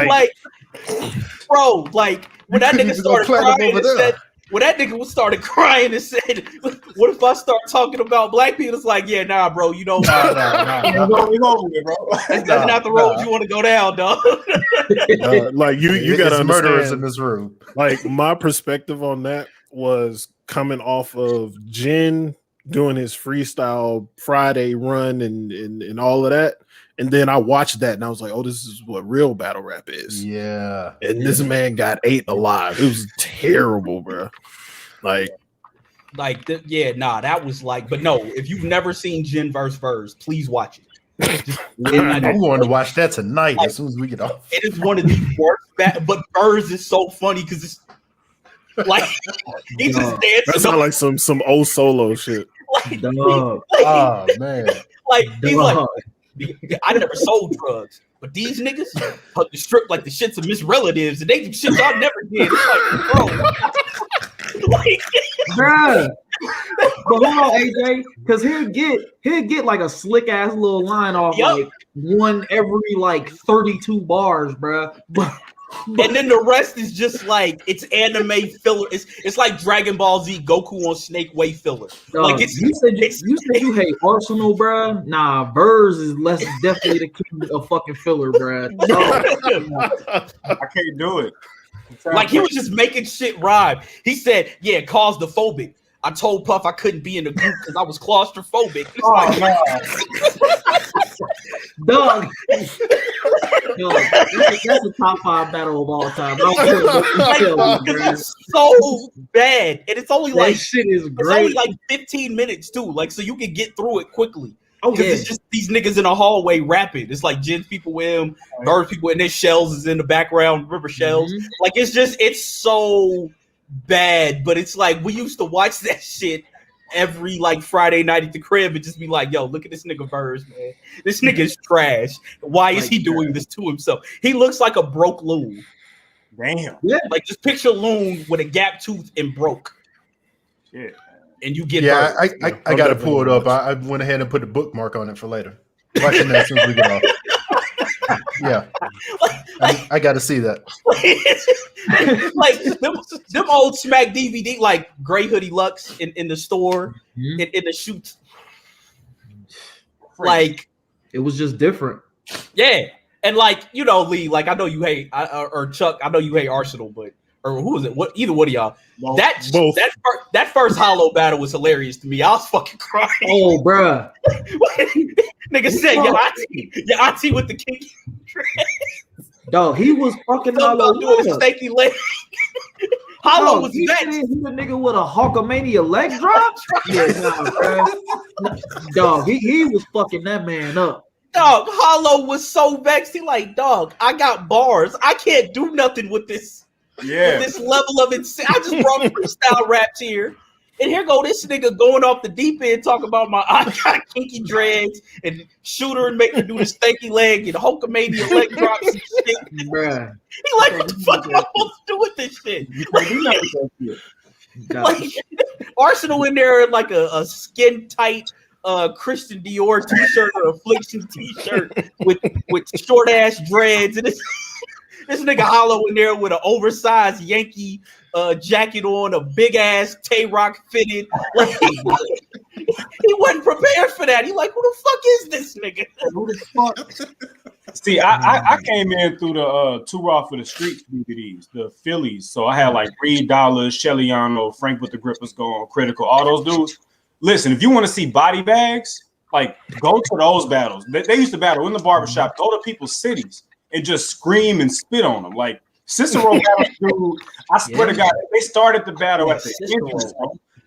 A: Like, bro, like when that nigga started crying and said. When that nigga started crying and said, "What if I start talking about black people?" It's like, yeah, nah, bro. You know,
D: Nah.
A: That's not the road you want to go down, dog.
E: Like you got to
F: murderers in this room.
E: Like my perspective on that was coming off of Jin doing his freestyle Friday run and all of that. And then I watched that and I was like, oh, this is what real battle rap is.
F: Yeah.
E: And this man got ate alive. It was terrible, bro. That was like, but no, if you've never seen Jin versus Verse, please watch it.
F: I'm going to watch that tonight as soon as we get off.
A: It is one of the worst, but Verse is so funny because it's like he just dancing.
E: That sounds like some old solo shit.
F: Oh man.
A: Like he's like, I never sold drugs, but these niggas hug the strip like the shits of Miss Relatives, and they do shit I never did. It's like, bro,
B: bruh. But hold on, AJ, because he'll get like a slick ass little line off like one every like 32 bars, bruh.
A: And then the rest is just like it's anime filler. It's like Dragon Ball Z Goku on Snake Way filler. Like
B: you said you hate Arsenal, bruh. Nah, Verse is less definitely the king of fucking filler, bruh.
D: I can't do it.
A: Like he was just making shit rhyme. He said, "Yeah, claustrophobic. I told Puff I couldn't be in the group because I was claustrophobic."
B: Dog. That's a top 5 battle of all time.
A: It's so bad, and it's only like
B: shit is great.
A: It's only like 15 minutes too, like so you can get through it quickly.
B: Oh yeah,
A: it's just these niggas in a hallway rapping. It's like Jin's people with him, Bird people, and then Shells is in the background. Remember Shells?
B: Mm-hmm.
A: Like it's so bad, but it's like we used to watch that shit every like Friday night at the crib and just be like, yo, look at this nigga Verse, man. This nigga is trash. Why is he doing this to himself? He looks like a broke loon.
D: Damn.
B: Yeah.
A: Like just picture loon with a gap tooth and broke.
D: Shit.
A: And you get
F: I got to pull it up. I went ahead and put a bookmark on it for later. Watching that as soon as we get off. Yeah, I got to see that.
A: Like them old Smack DVD, like Gray Hoodie Lux in the store, in the shoots. Like
B: it was just different.
A: Yeah, and like Lee, like I know you hate or Chuck, I know you hate Arsenal, but or who is it? What either one of y'all?
D: Both.
A: That first Hollow battle was hilarious to me. I was fucking crying.
B: Oh, bruh.
A: Nigga said your auntie with the kinky dress.
B: Dog, he was fucking
A: Hollow doing a stanky leg. Hollow was next.
B: He the nigga with a Hulkamania leg drop. Yeah, bro. Dog, he was fucking that man up.
A: Dog, Hollow was so vexed. He like, dog, I got bars. I can't do nothing with this.
D: Yeah,
A: with this level of insanity. I just brought freestyle raps here, and here go this nigga going off the deep end talking about I got kinky dreads and shooter and make me do the stanky leg and Hulkamania leg drops and shit.
B: Bruh.
A: He like, what the fuck am I supposed to do with this shit? Like Arsenal in there in like a skin tight Christian Dior t-shirt or Affliction t-shirt with short ass dreads, and this nigga hollow in there with an oversized Yankee jacket on, a big ass Tay-Rock fitted. Like he wasn't prepared for that. He like, who the fuck is this nigga?
D: Who the fuck? See, I came in through the Too Raw for the Streets DVDs, the Phillies. So I had like Reed Dollars, Shellyano, Frank with the Grippers going, Critical, all those dudes. Listen, if you want to see body bags, like go to those battles. They used to battle in the barbershop. Go to people's cities and just scream and spit on them. Like Cicero battles, dude. I swear to God, they started the battle at the entrance.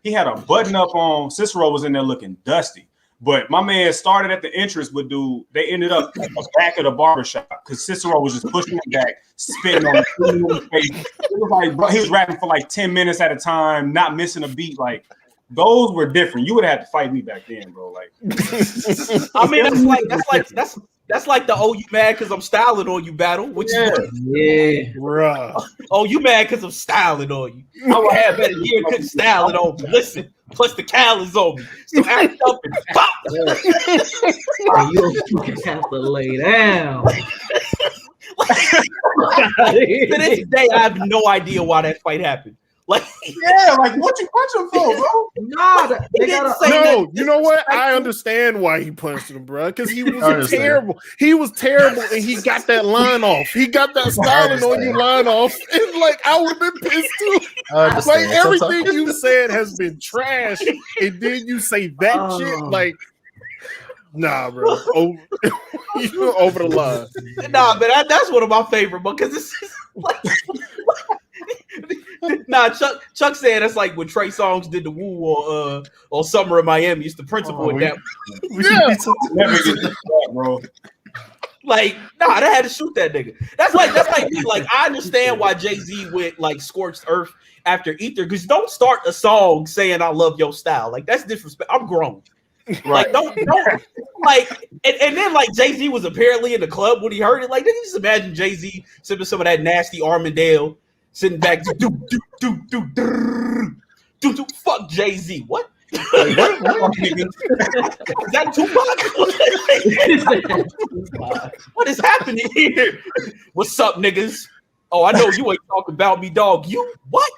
D: He had a button up on. Cicero was in there looking dusty. But my man started at the entrance, but dude, they ended up at the back of the barbershop because Cicero was just pushing him back, spitting on his face. It was like, bro, he was rapping for like 10 minutes at a time, not missing a beat. Like, those were different. You would have had to fight me back then, bro. Like,
A: I mean, that's like the "oh, you mad because I'm styling on you" battle. Which
B: Yeah,
E: Bruh.
A: oh, you mad because I'm styling on you? I would have better year because styling on me. Listen, plus the cal is on me, so act up and pop.
B: Hey, you don't have to lay down.
A: To this day, I have no idea why that fight happened. Like,
D: yeah, like what you punch him for, bro?
B: Nah, they gotta.
E: No, you know what? I understand why he punched him, bro. Because he was terrible. He was terrible, and he got that line off. He got that styling on you line off, and like I would have been pissed too. Like everything you said has been trash, and then you say that shit. Like, nah, bro. You're over the line.
A: Nah, but that's one of my favorite because it's like. Nah, Chuck said that's like when Trey Songz did the woo on Summer in Miami. It's the principal in that.
D: Never get that, bro.
A: Like, nah, they had to shoot that nigga. That's like me. Like, I understand why Jay-Z went like scorched earth after Ether, because don't start a song saying I love your style. Like, that's disrespect. I'm grown. Like, don't like, and then like Jay-Z was apparently in the club when he heard it. Like, did you just imagine Jay-Z sipping some of that nasty Armandale? Sitting back, do fuck Jay-Z. What? Is that Tupac? What is happening here? What's up, niggas? Oh, I know you ain't talking about me, dog. You what?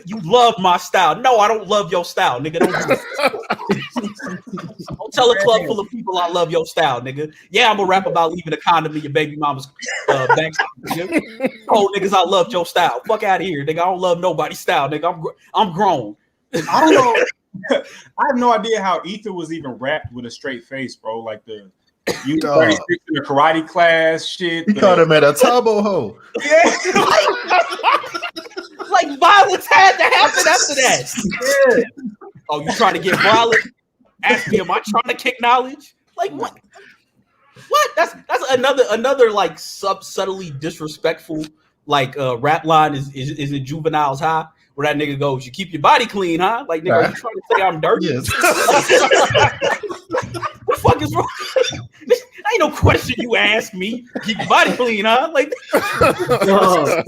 A: You love my style. No, I don't love your style, nigga. Don't tell a club full of people I love your style, nigga. Yeah, I'm gonna rap about leaving a condom in your baby mama's back. Oh, niggas, I love your style. Fuck out of here, nigga. I don't love nobody's style, nigga. I'm grown.
D: I don't know. I have no idea how Ether was even rapped with a straight face, bro. Like the you 36 in the karate class shit.
F: He called him at a Tabo ho.
D: Yeah.
A: Like violence had to happen after that. Yeah. Oh, you trying to get violent? Ask me, am I trying to kick knowledge? Like what? What? That's another like subtly disrespectful like rap line is in Juvenile's High, where that nigga goes, "You keep your body clean, huh?" Like, nigga, are you trying to say I'm dirty?
F: Yes.
A: What the fuck is wrong? Ain't no question you ask me. Keep your body clean, huh? Like, what the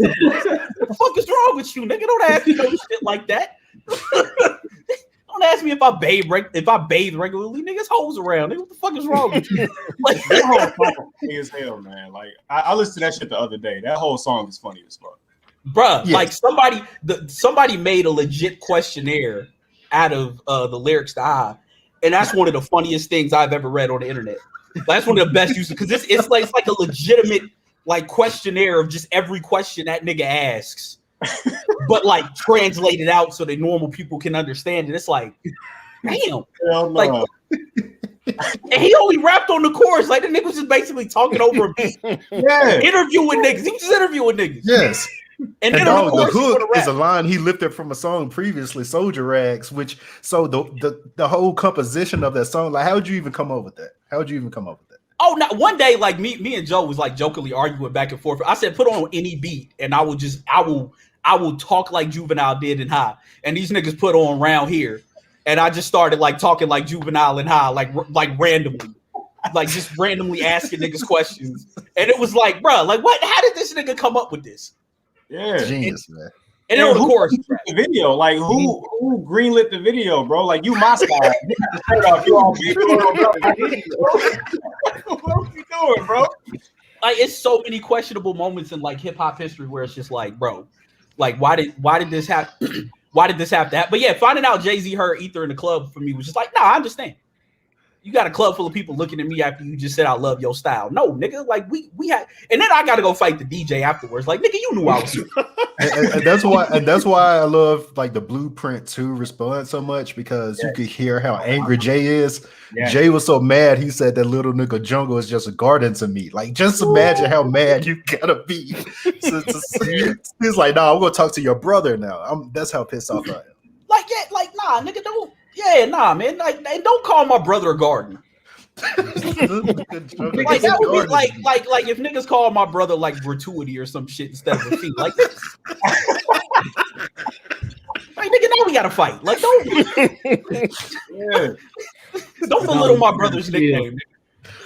A: fuck is wrong with you, nigga? Don't ask me no shit like that. Don't ask me if I bathe regularly. Niggas hoes around. Nigga, what the fuck is wrong with you? Like,
D: that whole song is funny as hell, man. Like I listened to that shit the other day. That whole song is funny as fuck.
A: Bruh, like somebody made a legit questionnaire out of the lyrics to I, and that's one of the funniest things I've ever read on the internet. That's one of the best uses because it's like a legitimate like questionnaire of just every question that nigga asks, but like translated out so that normal people can understand it. It's like, damn, like, and he only rapped on the chorus. Like the nigga was just basically talking over a beat.
D: Yeah,
A: interviewing niggas. He was just interviewing niggas.
F: Yes.
A: And
F: then
A: then
F: the hook is a line he lifted from a song previously, Soldier Rags, which so the whole composition of that song, like how'd you even come up with that? Oh,
A: now one day, like me and Joe was like jokingly arguing back and forth. I said, put on any beat, and I will talk like Juvenile did in High. And these niggas put on Round Here, and I just started like talking like Juvenile in High, like randomly, like just randomly asking niggas questions. And it was like, bro, like what? How did this nigga come up with this?
D: Yeah,
F: genius, man.
A: And then the
D: who
A: chorus
D: greenlit the video? Like who greenlit the video, bro? Like you my style. You got the shirt off, you all big. What are you doing, bro?
A: like it's so many questionable moments in like hip hop history where it's just like, bro, like why did this happen? Why did this have to happen? But yeah, finding out Jay-Z heard Ether in the club for me was just like, nah, I understand. You got a club full of people looking at me after you just said I love your style. No, nigga, like we had, and then I got to go fight the DJ afterwards. Like, nigga, you knew I was.
F: and that's why I love like the Blueprint 2 response so much, because you could hear how angry Jay is.
D: Yeah.
F: Jay was so mad. He said that little nigga Jungle is just a garden to me. Like, just imagine how mad you gotta be. He's like, nah, I'm gonna talk to your brother now. That's how pissed off I am.
A: Like, yeah, like, nah, nigga, don't. Yeah, nah, man. Like, don't call my brother a gardener. Like that would be like if niggas call my brother like gratuity or some shit instead of a fee. Like, like nigga, now we gotta fight. Like, don't belittle my brother's nickname.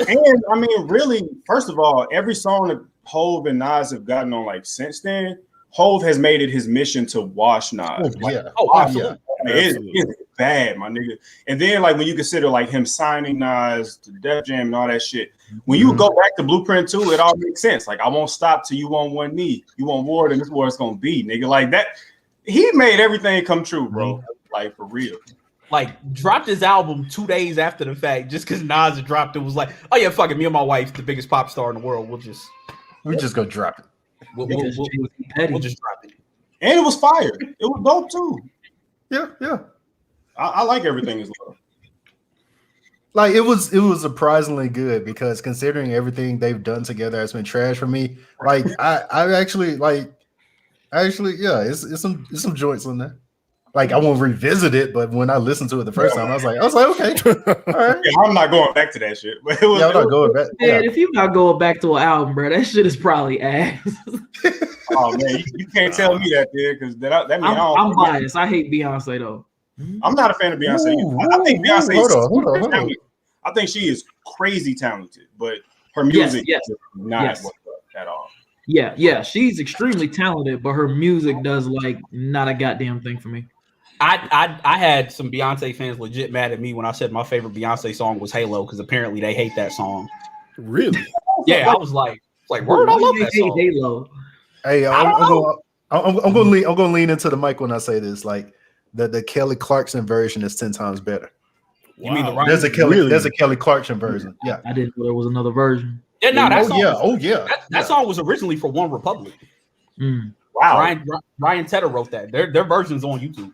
D: And I mean, really, first of all, every song that Hov and Nas have gotten on like since then, Hov has made it his mission to wash Nas.
A: Absolutely.
D: It's bad, my nigga. And then like when you consider like him signing Nas to Def Jam and all that shit, when you go back to Blueprint 2, it all makes sense. Like, I won't stop till you on one knee. You want war, then this is where it's gonna be, nigga. Like that, he made everything come true, bro. Like for real.
A: Like dropped his album 2 days after the fact, just because Nas had dropped it, was like, oh yeah, fuck it, me and my wife, the biggest pop star in the world. We'll just
F: go drop it.
A: We'll just drop it.
D: And it was fire. It was dope too.
F: Yeah.
D: I like everything as well.
F: Like it was surprisingly good, because considering everything they've done together has been trash for me. Like I actually yeah, it's some joints in there. Like I won't revisit it, but when I listened to it the first time, I was like, okay, all right.
D: Yeah, I'm not going back to that shit. But it was,
F: I'm not going back.
B: Man, if you're not going back to an album, bro, that shit is probably ass.
D: Oh man, you can't tell me that, dude, because that means
B: I'm biased. I hate Beyonce though.
D: I'm not a fan of Beyonce. I think Beyonce.
F: Hold on.
D: I think she is crazy talented, but her music is not what's up at all.
B: Yeah, she's extremely talented, but her music does like not a goddamn thing for me.
A: I had some Beyonce fans legit mad at me when I said my favorite Beyonce song was Halo, because apparently they hate that song.
E: Really?
A: Yeah, I was like, word, I love that song.
B: Halo.
F: Hey, I'm gonna lean into the mic when I say this. Like the Kelly Clarkson version is 10 times better.
A: You mean the
F: there's a Kelly Clarkson version. Yeah,
B: I didn't know there was another version.
A: Yeah, no, that
F: song.
A: That song was originally for One Republic.
D: Wow.
A: Ryan Tedder wrote that. Their version's on YouTube.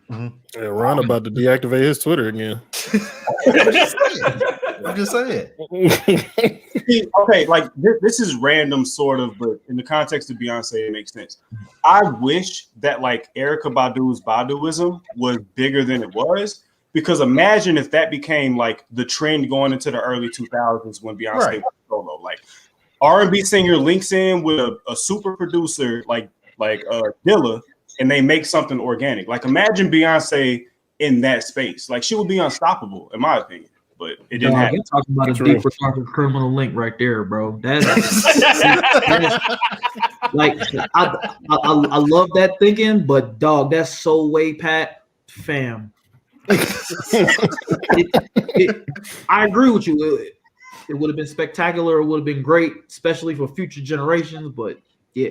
E: Yeah, Ron about to deactivate his Twitter again.
F: I'm just saying.
D: Okay, like this is random, sort of, but in the context of Beyonce, it makes sense. I wish that like Erykah Badu's Baduism was bigger than it was, because imagine if that became like the trend going into the early 2000s when Beyonce went solo. Like R&B singer links in with a super producer like Dilla, and they make something organic. Like imagine Beyonce in that space. Like she would be unstoppable, in my opinion. But it didn't happen.
B: You're talking about a deeper darker criminal link right there, bro. That's like I love that thinking, but dog, that's so way pat, fam. I agree with you. It would have been spectacular. It would have been great, especially for future generations. But yeah,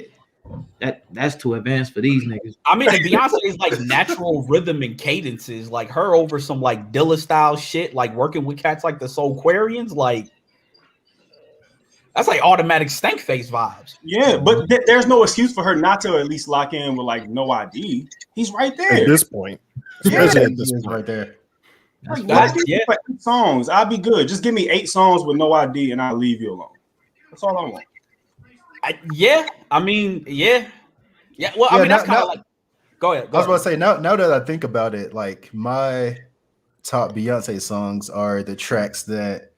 B: that's too advanced for these niggas.
A: I mean, Beyonce's like natural rhythm and cadences, like her over some like Dilla style shit, like working with cats like the Soulquarians, like that's like automatic stank face vibes.
D: Yeah, but there's no excuse for her not to at least lock in with like No ID. He's right there
E: at this point.
F: Especially at this point right there.
D: Like, for 8 songs, I'll be good. Just give me 8 songs with No ID, and I'll leave you alone. That's all I want.
A: Yeah. Well, I mean, that's kind of like. Go ahead.
F: I was about to say now that I think about it, like my top Beyonce songs are the tracks that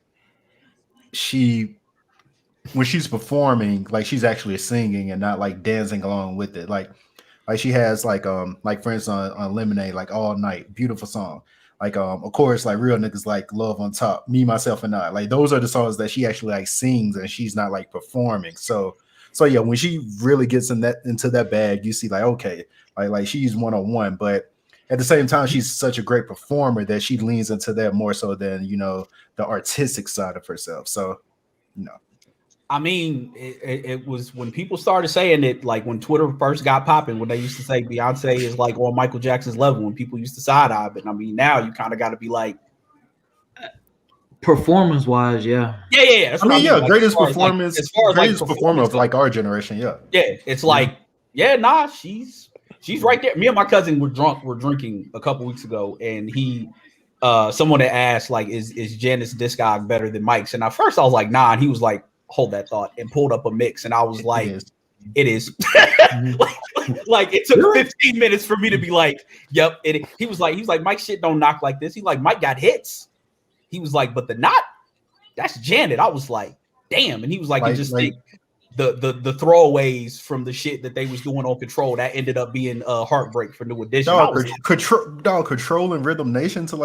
F: when she's performing, like she's actually singing and not like dancing along with it. Like she has like for instance on Lemonade, like All Night, beautiful song. Like of course, like Real Niggas, like Love on Top, Me, Myself, and I. Like those are the songs that she actually like sings and she's not like performing. So yeah, when she really gets into that bag, you see like, okay, Like she's 101, but at the same time, she's such a great performer that she leans into that more so than the artistic side of herself. So,
A: I mean, it was when people started saying it, like when Twitter first got popping, when they used to say Beyonce is like on Michael Jackson's level, when people used to side eye. But I mean, now you kind of got to be like,
B: performance wise, yeah.
A: That's what I mean. Like,
F: greatest performance, greatest performer of like our generation, yeah.
A: It's like, nah, she's right there. Me and my cousin were drinking a couple weeks ago, and someone had asked like, is Janet's Discog better than Mike's? And at first I was like, nah, and he was like, hold that thought, and pulled up a mix, and I was like, it is. like it took 15 minutes for me to be like, yep. He was like, Mike's shit don't knock like this. He like, Mike got hits. He was like, but the knot, that's Janet. I was like, damn. And he was like, you just think the throwaways from the shit that they was doing on Control, that ended up being a heartbreak for New Edition.
F: Control and Rhythm Nation to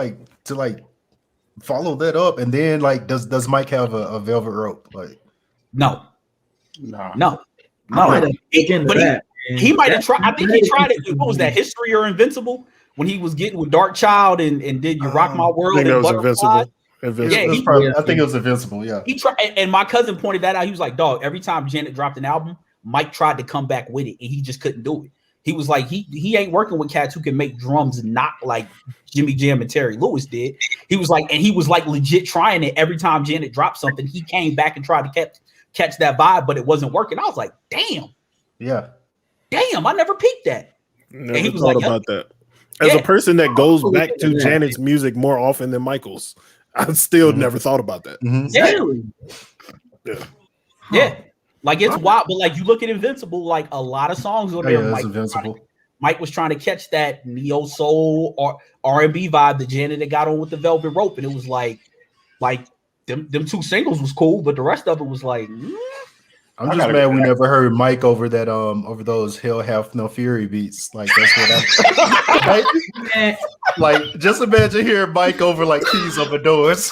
F: follow that up, and then like, does Mike have a velvet rope? Like,
A: no. He might have tried. I think he tried it. What was that? History or Invincible? When he was getting with Dark Child and did You Rock My World?
E: I think it was Invincible.
F: Yeah, I think it was Invincible. Yeah,
A: he tried, and my cousin pointed that out. He was like, "Dog, every time Janet dropped an album, Mike tried to come back with it, and he just couldn't do it." He was like, he ain't working with cats who can make drums not like Jimmy Jam and Terry Lewis did. He was like, legit trying it every time Janet dropped something. He came back and tried to catch that vibe, but it wasn't working. I was like, damn, I never peeped that.
E: Never thought about that. As a person that goes back to Janet's music more often than Michael's, I still never thought about that.
A: Yeah. Like it's wild, but like you look at Invincible, like a lot of songs on there. Mike was trying to catch that neo soul or R&B vibe that Janet had got on with the Velvet Rope, and it was like them two singles was cool, but the rest of it was like.
F: I'm just mad we never heard Mike over that over those Hell Hath No Fury beats. Like that's what I like. Just imagine hearing Mike over like Keys Over Doors.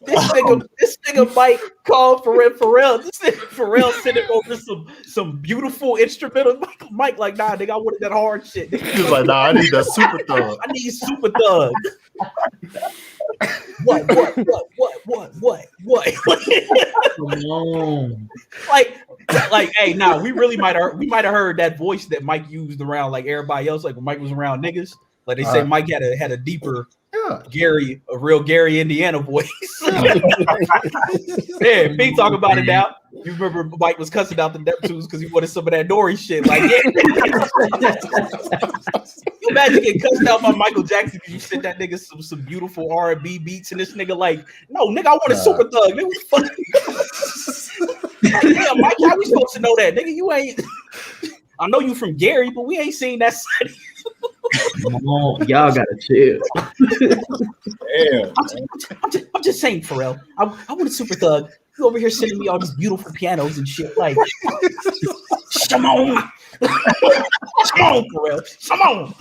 A: This nigga Mike called Pharrell. This nigga Pharrell sending over some beautiful instrumental. Mike like, nah, nigga, I wanted that hard shit.
F: He was like, nah, I need that Super Thug.
A: I need Super Thug. What? like, hey, nah, we might have heard that voice that Mike used around like everybody else, like when Mike was around niggas. Like they say, Mike had a deeper a real Gary, Indiana voice. Yeah, me talk about it now. You remember Mike was cussing out the Neptunes because he wanted some of that Dory shit. Like, yeah. You imagine getting cussed out by Michael Jackson because you sent that nigga some beautiful R&B beats, and this nigga like, no, nigga, I want a Super Thug. Nigga, what the fuck? Yeah, Mike, how we supposed to know that? Nigga, you ain't. I know you from Gary, but we ain't seen that side.
B: Y'all gotta chill.
A: I'm just saying, Pharrell. I want a Super Thug. You over here sending me all these beautiful pianos and shit. Like, come on, Pharrell, come on.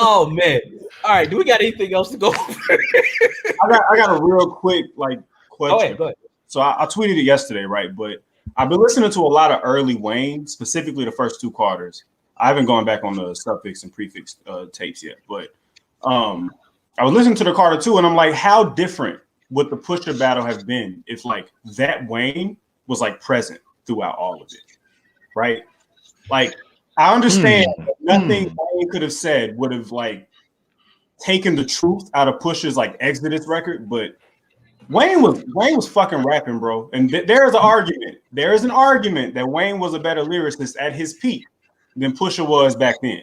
A: Oh man! All right, do we got anything else to go over?
D: I got a real quick question.
A: Go ahead.
D: So I tweeted it yesterday, right? But I've been listening to a lot of early Wayne, specifically the first two Carters. I haven't gone back on the suffix and prefix tapes yet, but I was listening to the Carter 2, and I'm like, how different would the Pusha battle have been if like that Wayne was like present throughout all of it, right? Like, I understand that nothing Wayne could have said would have like taken the truth out of Pusha's like Exodus record, but Wayne was fucking rapping, bro. And there is an argument. There is an argument that Wayne was a better lyricist at his peak than Pusha was back then.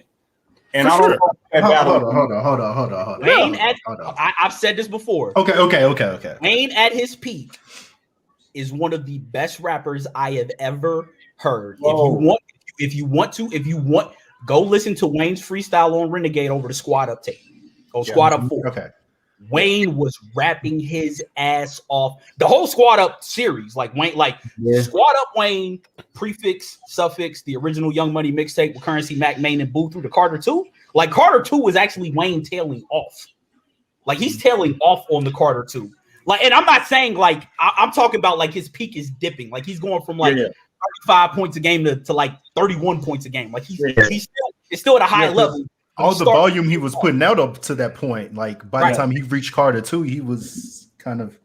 D: And I don't know that battle.
F: Hold on.
A: Wayne I've said this before.
F: Okay.
A: Wayne at his peak is one of the best rappers I have ever heard. Whoa. If you want, go listen to Wayne's freestyle on Renegade over the Squad Up tape. Squad Up 4.
F: Okay.
A: Wayne was rapping his ass off. The whole Squad Up series, like Wayne, Squad Up Wayne, prefix, suffix, the original Young Money mixtape with Currency, Mac, Main, and Boo through the Carter 2. Like Carter 2 was actually Wayne tailing off. Like he's tailing off on the Carter 2. Like, and I'm not saying like I'm talking about like his peak is dipping. Like he's going from like 35 points a game to like 31 points a game. Like he's still at a high level.
F: All the volume he was putting out up to that point, like by the time he reached Carter 2, he was kind of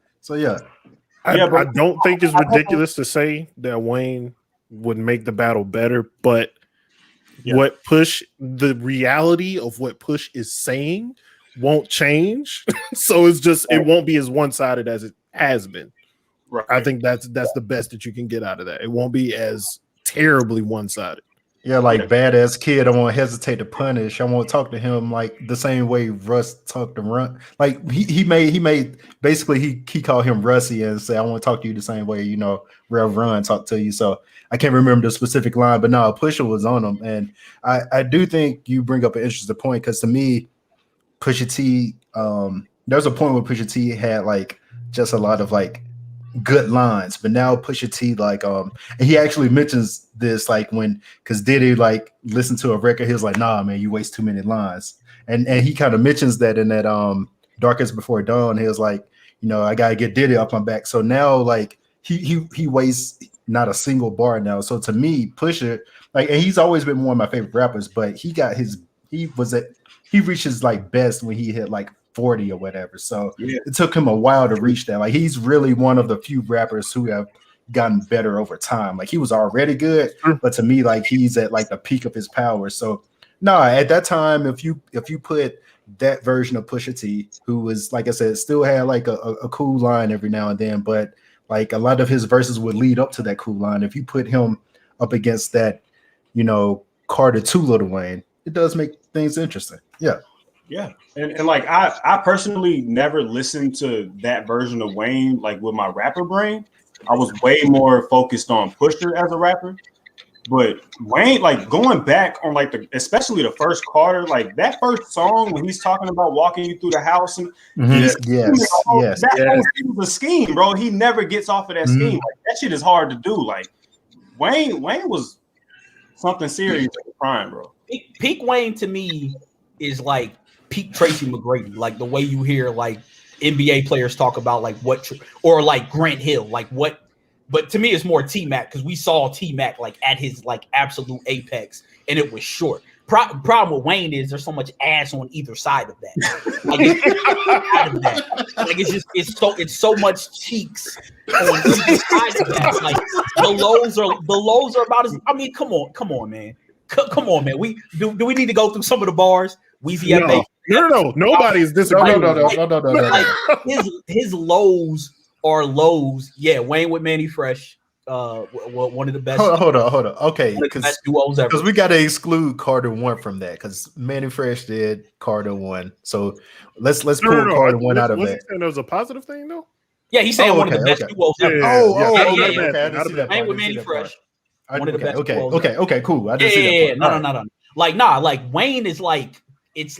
E: I don't think it's ridiculous to say that Wayne would make the battle better, but the reality of what Push is saying won't change. So it's just it won't be as one-sided as it has been. Right. I think that's the best that you can get out of that. It won't be as terribly one-sided.
F: Yeah, like badass kid, I won't hesitate to punish. I won't talk to him like the same way Russ talked to Run. Like he made basically he called him Russie and say, I want to talk to you the same way, you know, Rev Run talked to you. So I can't remember the specific line, but no, Pusha was on him. And I do think you bring up an interesting point because to me, Pusha T, there's a point where Pusha T had like just a lot of like good lines, but now Pusha T like and he actually mentions this like when because Diddy like listened to a record, he was like, nah man, you waste too many lines, and he kind of mentions that in that Darkest Before Dawn. He was like, you know, I gotta get Diddy off my back. So now like he wastes not a single bar now. So to me, Pusha like, and he's always been one of my favorite rappers, but he reached his like best when he hit like 40 or whatever. So it took him a while to reach that. Like he's really one of the few rappers who have gotten better over time. Like he was already good, but to me, like he's at like the peak of his power. So at that time, if you put that version of Pusha T, who was like I said, still had like a cool line every now and then, but like a lot of his verses would lead up to that cool line. If you put him up against that, you know, Carter 2 Lil Wayne, it does make things interesting.
D: Yeah. And like I personally never listened to that version of Wayne like with my rapper brain. I was way more focused on Pusha as a rapper. But Wayne, like going back on like especially the first Carter, like that first song when he's talking about walking you through the house and that was a scheme, bro. He never gets off of that scheme. Like that shit is hard to do. Like Wayne was something serious at the prime, bro.
A: Peak Wayne to me is like peak Tracy McGrady, like the way you hear like NBA players talk about like or like Grant Hill, like what. But to me, it's more T-Mac because we saw T-Mac like at his like absolute apex, and it was short. Problem with Wayne is there's so much ass on either side of that. Like it's so much cheeks on either side of that. Like the lows are about as. I mean, come on, man. Come on, man. Do we need to go through some of the bars? Weezy
E: No. Nobody is disagreeing.
F: No.
A: Like, his lows are lows. Yeah, Wayne with Manny Fresh. One of the best.
F: Hold on. Okay,
A: because duos ever.
F: Because we got to exclude Carter 1 from that because Manny Fresh did Carter 1. So let's pull Carter 1 out of that.
E: There was a positive thing though.
A: Yeah, he's saying one of the best duos ever.
F: Yeah.
A: Wayne with Manny Fresh. One of the best.
F: Okay, cool. I didn't see that.
A: No. Like Wayne is like it's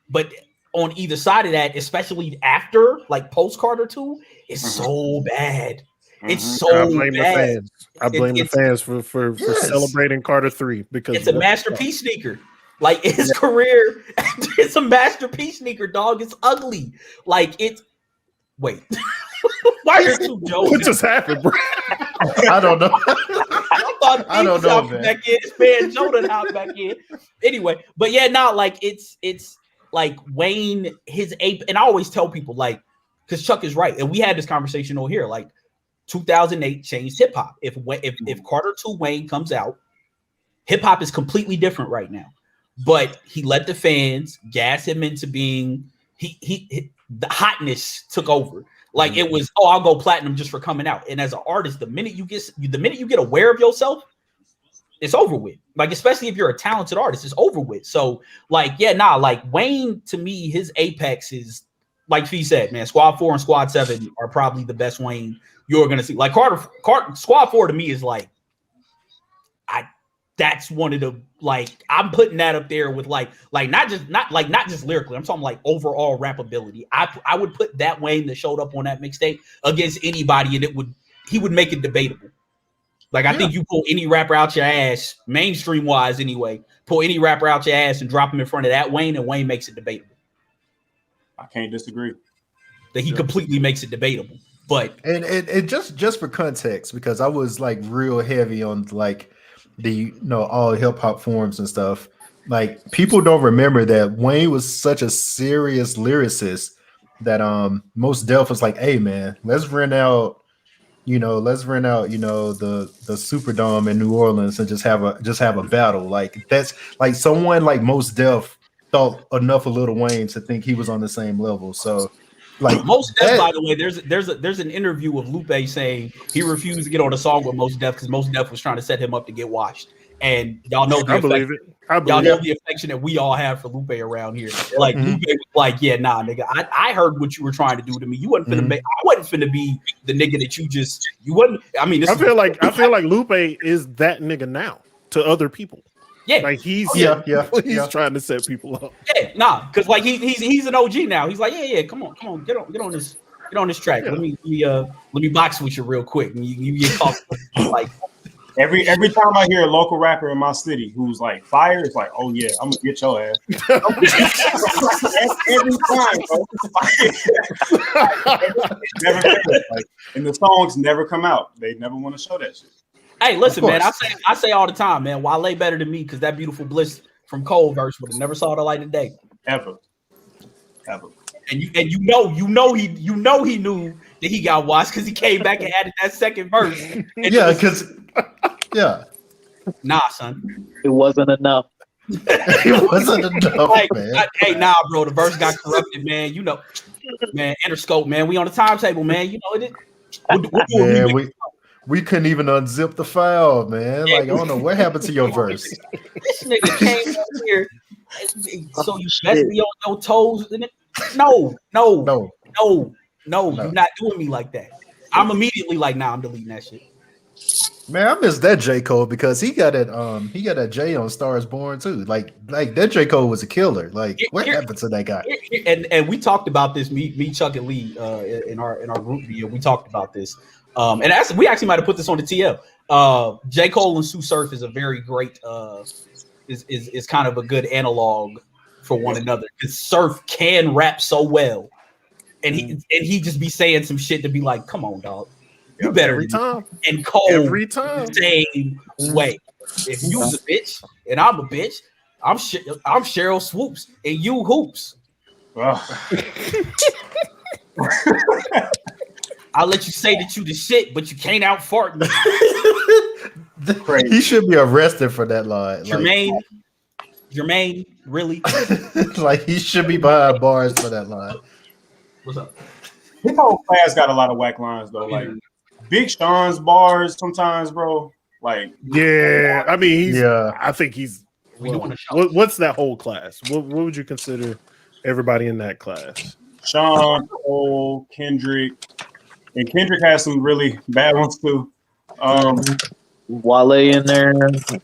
A: but on either side of that, especially after like post Carter 2, it's so bad. It's so bad.
E: I blame the fans for celebrating Carter 3 because
A: it's a masterpiece sneaker. Like his career, it's a masterpiece sneaker, dog. It's ugly. Like it's wait. Why are you Joe?
E: What just happened, bro?
F: I don't know.
A: I don't know, man. Back in. This man Jordan hopped back in. Anyway, but yeah, like it's like Wayne, his ape, and I always tell people like, because Chuck is right, and we had this conversation over here. Like 2008 changed hip hop. If Carter 2 Wayne comes out, hip hop is completely different right now. But he let the fans gas him into being the hotness took over. Like it was, I'll go platinum just for coming out. And as an artist, the minute you get aware of yourself, it's over with. Like, especially if you're a talented artist, it's over with. So, like, like Wayne, to me, his apex is, like Fee said, man, Squad 4 and Squad 7 are probably the best Wayne you're going to see. Like, Squad 4 to me is like, that's one of the, like, I'm putting that up there with like not just lyrically. I'm talking like overall rappability. I would put that Wayne that showed up on that mixtape against anybody, and he would make it debatable. Like, I think you pull any rapper out your ass, mainstream wise anyway, pull any rapper out your ass and drop him in front of that Wayne, and Wayne makes it debatable.
D: I can't disagree.
A: that he completely makes it debatable. But
F: and just for context, because I was like real heavy on like the all hip hop forums and stuff. Like people don't remember that Wayne was such a serious lyricist that Most Def was like, hey man, let's rent out the Superdome in New Orleans and just have a battle. Like that's like someone like Most Def thought enough of Lil Wayne to think he was on the same level. So like
A: Most Def, by the way, there's an interview of Lupe saying he refused to get on a song with Most Def because Most Def was trying to set him up to get washed. And y'all know the the affection that we all have for Lupe around here. Like Lupe was like, yeah, nah, nigga, I heard what you were trying to do to me. You wasn't finna I wasn't finna be the nigga that you wouldn't. I mean,
E: I feel like Lupe is that nigga now to other people.
A: Yeah,
E: like he's trying to set people up.
A: Yeah, nah, because like he's an OG now. He's like, yeah, come on, get on this track. Yeah. Let me box with you real quick. And you get caught like.
D: Every time I hear a local rapper in my city who's like fire, it's like, oh yeah, I'm gonna get your ass. Every time, bro. And the songs never come out. They never want to show that shit.
A: Hey, listen, man. I say all the time, man. Wale better than me because that Beautiful Bliss from Cole verse would have never saw the light of day.
D: Ever.
A: And you know he knew that he got watched because he came back and added that second verse. Nah, son.
B: It wasn't enough.
F: It wasn't enough, man.
A: Hey, nah, bro. The verse got corrupted, man. You know, man. Interscope, man. We on the timetable, man. You know it.
F: We couldn't even unzip the file, man. Like I don't know what happened to your verse.
A: This nigga came up here, so you best be on your toes. No. You're not doing me like that. I'm immediately like, nah, I'm deleting that shit.
F: Man, I miss that J. Cole because he got that J on Stars Born too. Like that J. Cole was a killer. Like what happened to that guy?
A: And we talked about this, me, Chuck, and Lee in our group video. We talked about this. And we actually might have put this on the TL. J. Cole and Sue Surf is a very great is kind of a good analog for one another because Surf can rap so well. And he just be saying some shit to be like, come on, dog. You better
E: every time.
A: And Cole
E: every time
A: same way. If you's a bitch and I'm a bitch, I'm Cheryl Swoops and you hoops. I'll let you say that you the shit, but you can't out fart me.
F: He should be arrested for that line.
A: Jermaine, really?
F: Like he should be behind bars for that line.
A: What's up?
D: His whole class got a lot of whack lines though. Like Big Sean's bars sometimes, bro. Like
E: I mean I think he's what's that whole class? What would you consider everybody in that class?
D: Sean, Cole, Kendrick. And Kendrick has some really bad ones too.
B: Wale in there.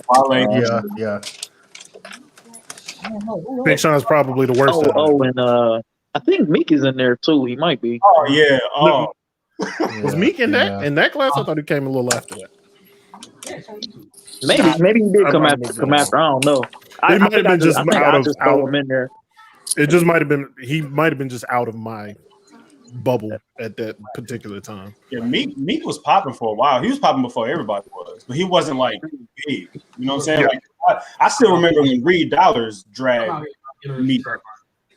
D: Wale,
F: yeah.
E: Big Sean's probably the worst.
B: And I think Meek is in there too. He might be.
D: Oh yeah. Oh.
E: Was Meek in that class? I thought he came a little after that.
B: Maybe he did come after. I don't know.
E: He might have been just out
B: him in there.
E: It just might have been. He might have been just out of my bubble at that particular time.
D: Yeah, Meek was popping for a while. He was popping before everybody was, but he wasn't like big. You know what I'm saying?
E: Yeah.
D: Like I still remember when Reed Dollars dragged Meek,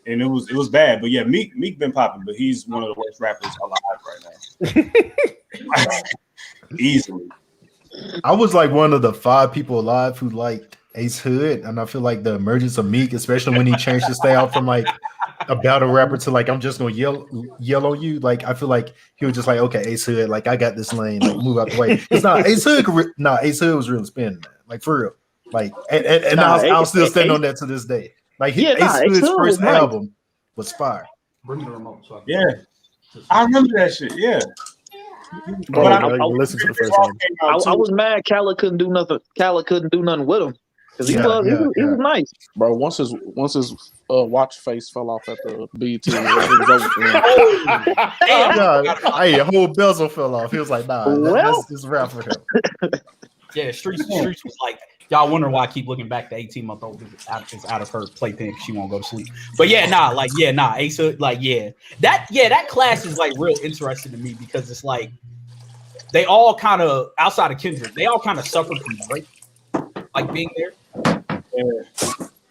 D: and it was bad. But yeah, Meek been popping, but he's one of the worst rappers alive right now. Easily.
F: I was like one of the 5 people alive who liked Ace Hood, and I feel like the emergence of Meek, especially when he changed his style from like a battle rapper to like I'm just gonna yell on you. Like I feel like he was just like, okay, Ace Hood, like I got this lane, like move out the way. It's not Ace Hood. Ace Hood was real spinning, man. Like for real. Like and I'll still stand on that to this day. Like Ace Hood's first album was fire.
A: Bring the remote. So
D: yeah, I remember that shit. Yeah.
E: But I listen to the first one.
B: I was mad Khaled couldn't do nothing. Khaled couldn't do nothing with him because he was nice,
C: bro. Once his watch face fell off at the BET, it was over for him.
F: Hey, a whole bezel fell off. He was like, nah, that's rap for him.
A: Yeah, Streets was like, Y'all wonder why I keep looking back. The 18-month-old is out of her playpen because she won't go to sleep. But Asa, that class is like real interesting to me because it's like they all kind of outside of Kendrick, they all kind of suffered from Drake, like being there.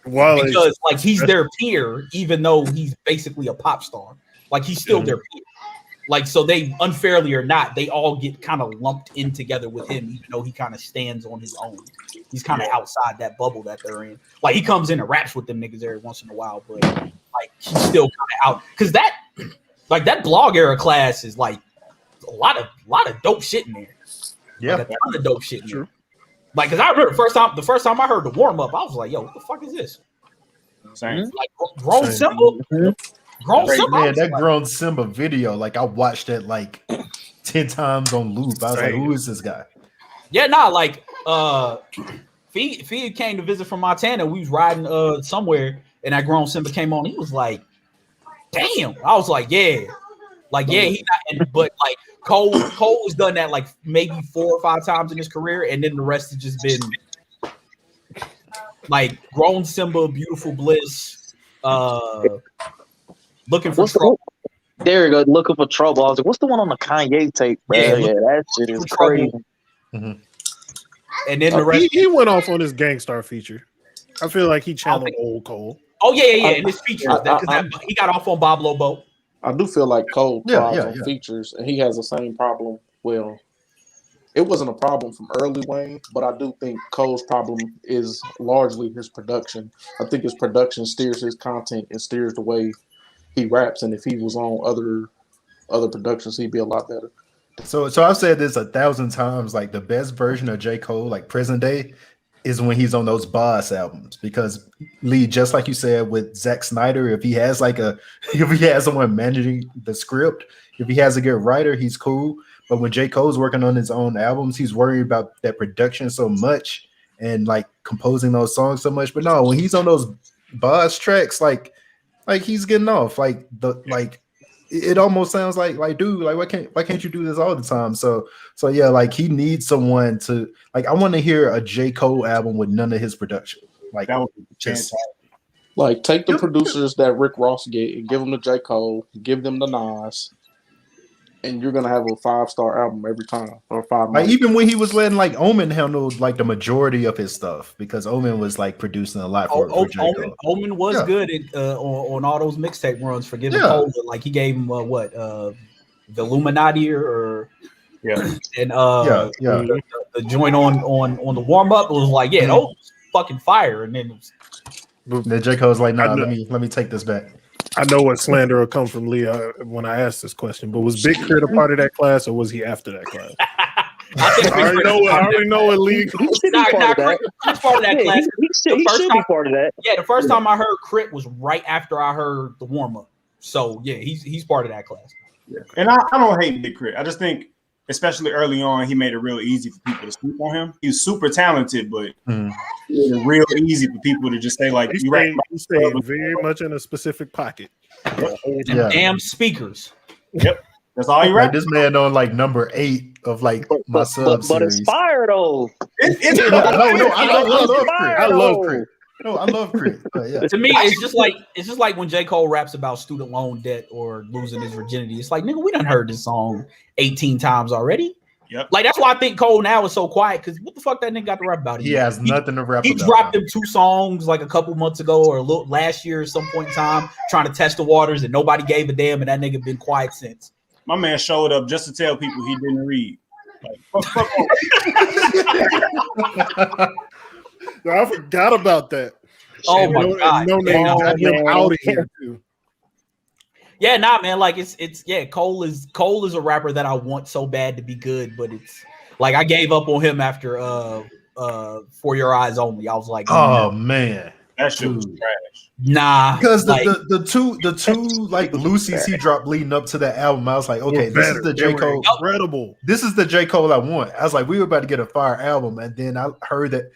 E: Well,
A: because like he's their peer, even though he's basically a pop star. Like he's still their peer. Like, so they unfairly or not, they all get kind of lumped in together with him, even though he kind of stands on his own. He's kind of outside that bubble that they're in. Like, he comes in and raps with them niggas every once in a while, but like he's still kind of out. Cause that blog era class is like a lot of dope shit in there.
F: Yeah.
A: Like a ton of dope shit in there. Like, cause I remember the first time I heard the warm up, I was like, yo, what the fuck is this?
D: Same.
A: Like grown symbol? Grown Simba,
F: man, that grown Simba video, like I watched it like 10 times on loop. I was like, who is this guy?
A: Yeah, like Fee came to visit from Montana. We was riding somewhere, and that grown Simba came on. He was like, damn. I was like, yeah. Like, yeah, he not, but like Cole has done that like maybe 4 or 5 times in his career, and then the rest has just been like grown Simba, Beautiful Bliss, Looking for Trouble.
G: There you go, Looking for Trouble. I was like, what's the one on the Kanye tape, bro? Yeah, that shit is crazy.
A: Mm-hmm. And then the rest,
E: he went off on his Gangstar feature. I feel like he channeled old Cole.
A: Oh yeah. And his features, he got off on Bob Lobo.
C: I do feel like Cole thrives on features, and he has the same problem. Well, it wasn't a problem from early Wayne, but I do think Cole's problem is largely his production. I think his production steers his content and steers the way he raps, and if he was on other productions, he'd be a lot better.
F: So I've said this 1,000 times. Like the best version of J. Cole, like present day, is when he's on those Boss albums. Because Lee, just like you said with Zack Snyder, if he has someone managing the script, if he has a good writer, he's cool. But when J. Cole's working on his own albums, he's worried about that production so much and like composing those songs so much. But no, when he's on those Boss tracks, like he's getting off. It almost sounds like dude, like why can't you do this all the time? So yeah, like he needs someone to like. I want to hear a J. Cole album with none of his production. Like that would be
C: just like take the producers that Rick Ross get and give them to J. Cole, give them to Nas, and you're gonna have a 5-star album every time or 5 months.
F: Like even when he was letting like Omen handle like the majority of his stuff because Omen was like producing a lot for J. Cole.
A: Omen was good on all those mixtape runs for giving Cole. Like he gave him the Illuminati or and the joint on the warm up was like those fucking fire, and then
F: J. Cole's like let me take this back.
E: I know what slander will come from Leah when I asked this question, but was Big Crit a part of that class or was he after that class? I already know what league.
A: He's part of that class.
G: He should be part of that.
A: Yeah, the first time I heard Crit was right after I heard the warm up. So yeah, he's part of that class.
D: Yeah. And I don't hate Big Crit. I just think, especially early on, he made it real easy for people to sleep on him. He was super talented, but it was real easy for people to just say like,
E: he stayed very much in a specific pocket.
A: Damn speakers.
D: Yep, that's all he rapped.
F: Like this man on like number 8 of like my sub series.
G: But it's fire though.
F: I love Crit. No, I love Crit.
A: To me, it's just like when J. Cole raps about student loan debt or losing his virginity. It's like, nigga, we done heard this song 18 times already.
D: Yep.
A: Like that's why I think Cole now is so quiet, because what the fuck that nigga got to rap about?
F: He has nothing to rap about.
A: He dropped them 2 songs like a couple months ago or last year at some point in time, trying to test the waters, and nobody gave a damn, and that nigga been quiet since.
D: My man showed up just to tell people he didn't read. Like, fuck.
E: I forgot about that.
A: Oh my god!
E: No name got him out of here too.
A: Yeah, man. Like it's Cole is a rapper that I want so bad to be good, but it's like I gave up on him after For Your Eyes Only. I was like,
F: oh man,
D: that shit was trash.
A: Nah,
F: because the two like Lucy's he dropped leading up to that album, I was like, okay, this is the J. Cole.
E: Incredible.
F: This is the J. Cole I want. I was like, we were about to get a fire album, and then I heard that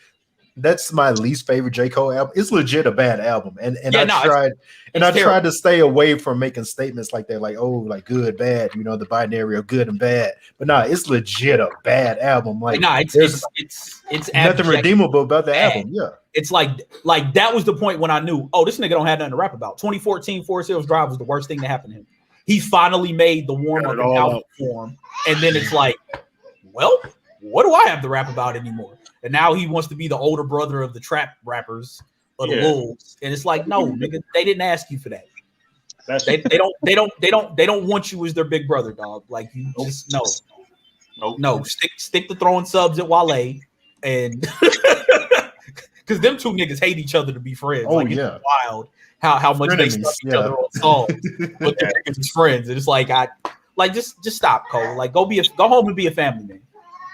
F: that's my least favorite J. Cole album. It's legit a bad album, and
A: Yeah, no,
F: I
A: terrible.
F: tried to stay away from making statements like that, like, oh, like good, bad, you know, the binary of good and bad. But nah, it's legit a bad album. Like,
A: nah,
F: there's
A: it's
F: nothing
A: abject
F: redeemable about the
A: bad.
F: album. Yeah,
A: It's like that was the point when I knew, oh, this nigga don't have nothing to rap about. 2014 Forest Hills Drive was the worst thing to happen to him. He finally made the warm up and album form, and then it's like, well, what do I have to rap about anymore? And now he wants to be the older brother of the trap rappers of the wolves, and it's like, no, nigga, they didn't ask you for that. They don't want you as their big brother, dog. Like, you just no, stick to throwing subs at Wale, and because them two niggas hate each other to be friends.
F: Oh,
A: like,
F: yeah.
A: It's wild how much they stuff each other on songs, but they're niggas is friends. And it's like, just stop, Cole. Like, go home and be a family man.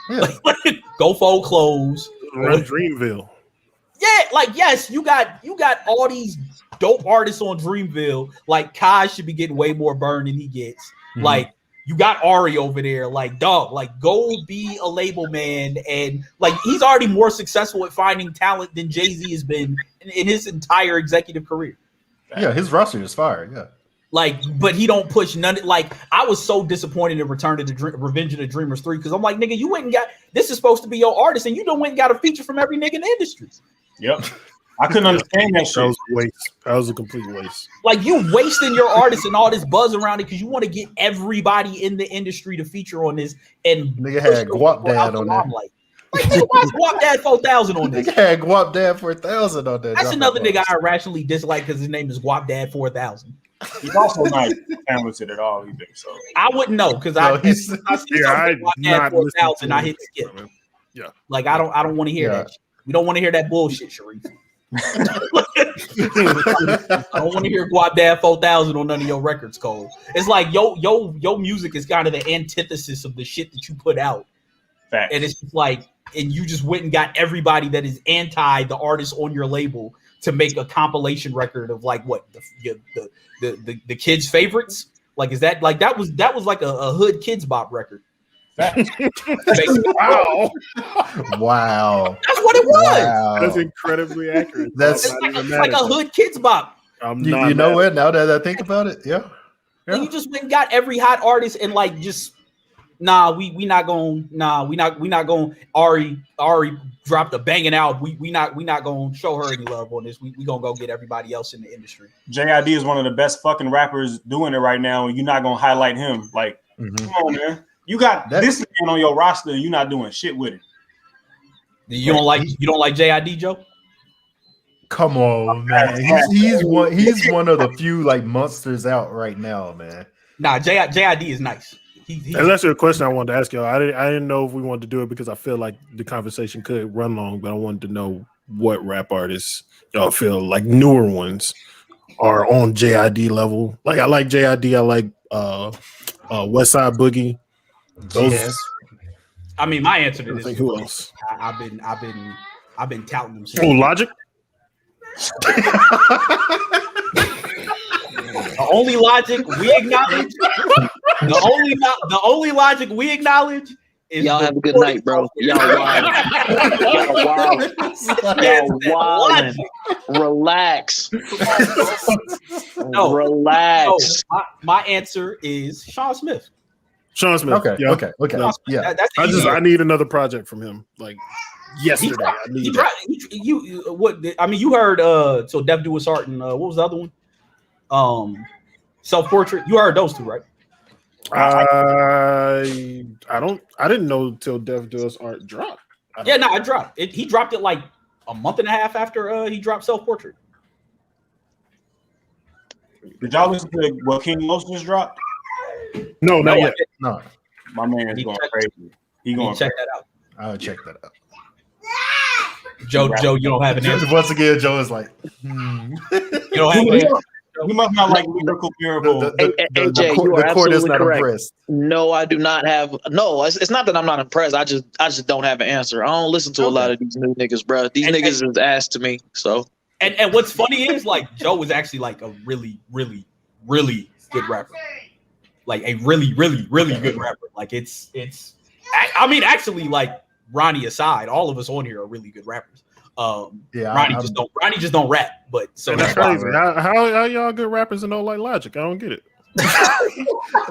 F: Yeah.
A: Like, go fold clothes.
E: Run Dreamville.
A: Yeah, like, yes, you got all these dope artists on Dreamville. Like, Kai should be getting way more burn than he gets.
F: Mm-hmm.
A: Like, you got Ari over there. Like, dog, like, go be a label man. And like, he's already more successful at finding talent than Jay-Z has been in his entire executive career.
F: Yeah, his roster is fire. Yeah.
A: Like, but he don't push none. Like, I was so disappointed in Return of the Revenge of the Dreamers 3 because I'm like, nigga, you went and got this is supposed to be your artist, and you done went and got a feature from every nigga in the industry.
D: Yep. I couldn't understand that shit.
E: That was a waste. That was a complete waste.
A: Like, you wasting your artist and all this buzz around it because you want to get everybody in the industry to feature on this. And
F: nigga had Guap Dad on that.
A: Like, why's Guap Dad 4,000 on this?
F: Nigga had Guap Dad 4,000 on that.
A: That's another nigga I irrationally dislike because his name is Guap Dad 4,000.
D: He's also not talented at all either. So
A: I wouldn't know because I see Guap Dad 4,000. I hit skip.
E: Yeah,
A: like I don't want to hear that. We don't want to hear that bullshit, Sharif. I don't want to hear Guap Dad 4,000 on none of your records, Cole. It's like your music is kind of the antithesis of the shit that you put out.
D: Fact.
A: And it's just like, and you just went and got everybody that is anti the artist on your label to make a compilation record of like what the kids' favorites. Like, is that like that was like a hood kids bop record?
E: Wow.
F: Wow.
A: That's what it was.
F: Wow.
E: That's incredibly accurate.
F: That's
A: It's like a hood kids bop.
F: You know what? Now that I think about it, yeah.
A: And you just went and got every hot artist and like just we not going Ari dropped a banging album. We not gonna show her any love on this. We gonna go get everybody else in the industry.
D: JID is one of the best fucking rappers doing it right now, and you're not gonna highlight him. Like, come on, man. You got this man on your roster and you're not doing shit with it.
A: You don't like JID, Joe?
F: Come on, man. He's one of the few like monsters out right now, man.
A: Nah, JID is nice.
E: And that's a question I wanted to ask y'all. I didn't know if we wanted to do it because I feel like the conversation could run long, but I wanted to know what rap artists y'all feel like newer ones are on JID level. Like, I like JID. I like West Side Boogie. Those,
F: yes.
A: I mean, my answer to this is
E: who else?
A: I've been touting them.
E: Oh, Logic.
A: The only Logic we acknowledge. The only Logic we acknowledge is
G: y'all have a good night, bro. Y'all wild. Y'all wild. Relax. Relax.
A: No, my answer is Sean Smith.
E: Sean Smith.
F: Okay.
E: Yeah.
F: Okay. Yeah.
E: I need another project from him. Like yesterday.
A: You heard so Def Do His Art and what was the other one? Self-Portrait. You heard those two, right?
E: I didn't know till Def Do His Art dropped.
A: Yeah, no, it dropped. He dropped it like a month and a half after he dropped Self-Portrait.
D: Did y'all listen to what King Los just dropped?
E: No, not yet.
F: No.
D: My man is going crazy. He going
A: check that out.
F: I'll check that out.
A: Joe, you don't have an answer.
F: Once again, Joe is like,
A: You don't have an answer.
D: You must not like lyrical miracle.
G: AJ, you are absolutely correct. No, I do not have. No, it's not that I'm not impressed. I just don't have an answer. I don't listen to a lot of these new niggas, bro. These niggas is ass to me. So. And
A: what's funny is like Joe was actually like a really, really, really good rapper. Like a really, really, really good rapper. Like it's. I mean, actually, like Ronnie aside, all of us on here are really good rappers. Ronnie just don't rap. But so
E: that's crazy. How y'all good rappers and don't like Logic? I don't get it.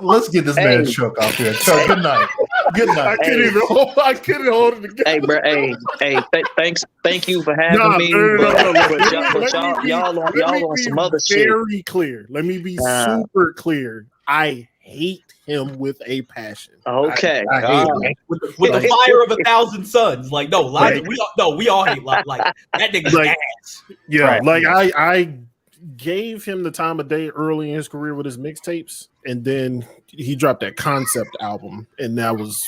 F: Let's get this man Chuck off here. Chuck, good night. Good night.
E: I couldn't hold it together.
G: Hey, bro. Thank you for having me. Y'all on some other shit.
E: Very clear. Let me be super clear. I hate him with a passion.
G: Okay,
A: I hate him. With the fire of 1,000 suns. Like no, Logic. We all hate Logic. Like that nigga's ass.
E: Yeah,
A: right.
E: Like I gave him the time of day early in his career with his mixtapes, and then he dropped that concept album, and that was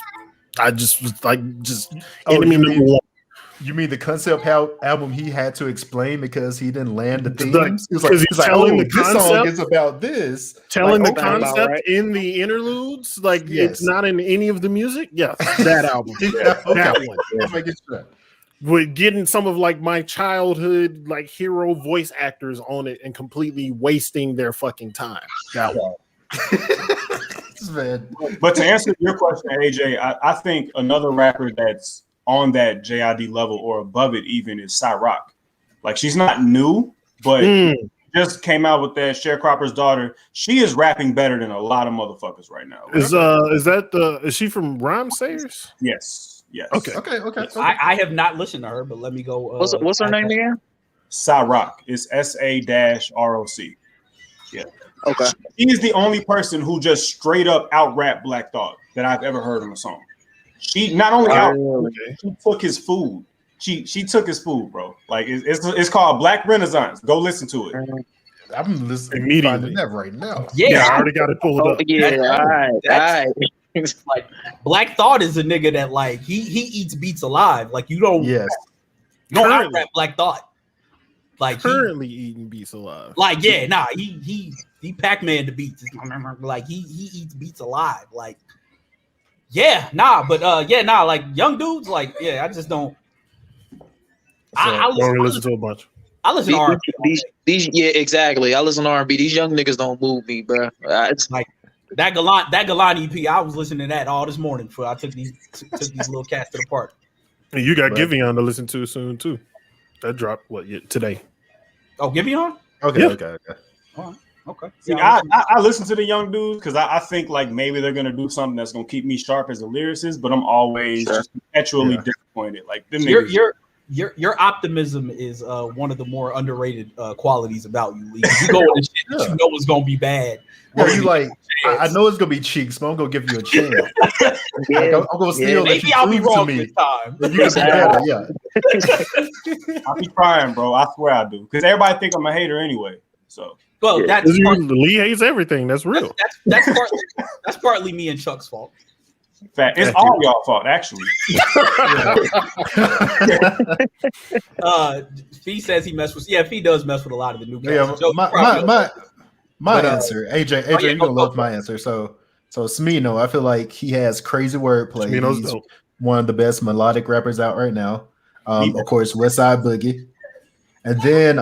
E: enemy number one.
F: You mean the concept album he had to explain because he didn't land the themes?
E: He's telling the concept,
F: this song is about this.
E: Telling the concept in the interludes, it's not in any of the music. Yes, that album. That one. With getting some of my childhood hero voice actors on it and completely wasting their fucking time. That one.
D: But to answer your question, AJ, I think another rapper that's on that JID level or above it even is Cyrock. Like she's not new, but just came out with that Sharecropper's Daughter. She is rapping better than a lot of motherfuckers right now. Right?
E: Is she from Rhyme Sayers?
D: Yes.
E: Okay.
A: I have not listened to her, but let me go.
G: What's her name again?
D: Cyrock. It's SA-ROC. Yeah.
G: Okay.
D: She is the only person who just straight up out rap Black Thought that I've ever heard on a song. She not only she took his food. She took his food, bro. Like it's called Black Renaissance. Go listen to it.
F: I'm listening immediately that right now.
A: Yeah,
E: I already got it pulled up.
G: Yeah, all right.
A: Like Black Thought is a nigga that he eats beats alive. Like you don't out rap Black Thought. Like
E: currently eating beats alive.
A: He Pac-Man the beats. Like he eats beats alive. Like like young dudes. I just don't. I
E: listen to a bunch.
A: I listen to R&B.
G: Exactly. I listen to R&B. These young niggas don't move me, bro. It's
A: like that Galant EP. I was listening to that all this morning. Before I took these little cats to the park.
E: And you got Giveon to listen to soon too. That dropped today.
A: Oh, Giveon?
F: Okay.
A: All right. Okay.
D: See, I listen to the young dudes because I think maybe they're gonna do something that's gonna keep me sharp as a lyricist, but I'm always just perpetually disappointed. Like them
A: your optimism is one of the more underrated qualities about you, Lee. You go into shit that you know is gonna be bad.
F: I know it's gonna be cheeks, but I'm gonna give you a chance. I'm gonna steal.
A: Maybe I'll be wrong this time.
D: I'll be trying, bro. I swear I do, because everybody think I'm a hater anyway. So.
A: Well,
E: Lee hates everything. That's real.
A: That's partly me and Chuck's fault.
D: Fact. It's all y'all fault, actually.
A: Fee says he messed with. Yeah, Fee does mess with a lot of the new guys.
F: Yeah, my answer, AJ, you're gonna love my answer. So Smino, I feel like he has crazy wordplay. He's one of the best melodic rappers out right now. Of course, Westside Boogie, and then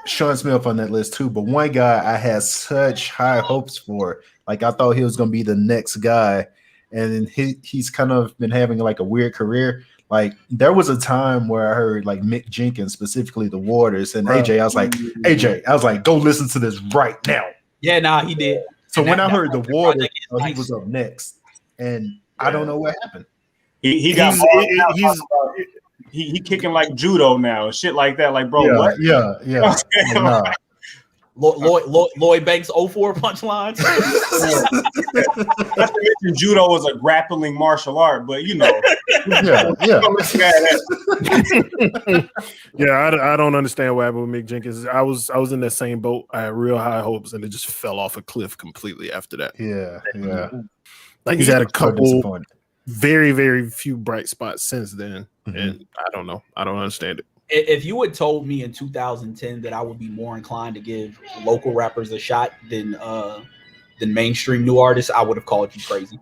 F: Sean Smith on that list too. But one guy I had such high hopes for. Like I thought he was gonna be the next guy, and he's kind of been having a weird career. Like there was a time where I heard Mick Jenkins, specifically The Waters, and AJ. I was like, go listen to this right now.
A: Yeah, nah, he did.
F: So when I heard The Waters, he was up next, and I don't know what happened.
D: He got he kicking like judo now, shit like that. Like, bro, what?
F: Yeah.
A: Lloyd Banks 04 punchlines.
D: Not to mention judo was a grappling martial art, but
E: Yeah, I don't understand what happened with Mick Jenkins. I was in that same boat. I had real high hopes, and it just fell off a cliff completely after that.
F: Yeah.
E: He's had a couple very, very few bright spots since then, and I don't know. I don't understand it.
A: If you had told me in 2010 that I would be more inclined to give local rappers a shot than mainstream new artists, I would have called you crazy.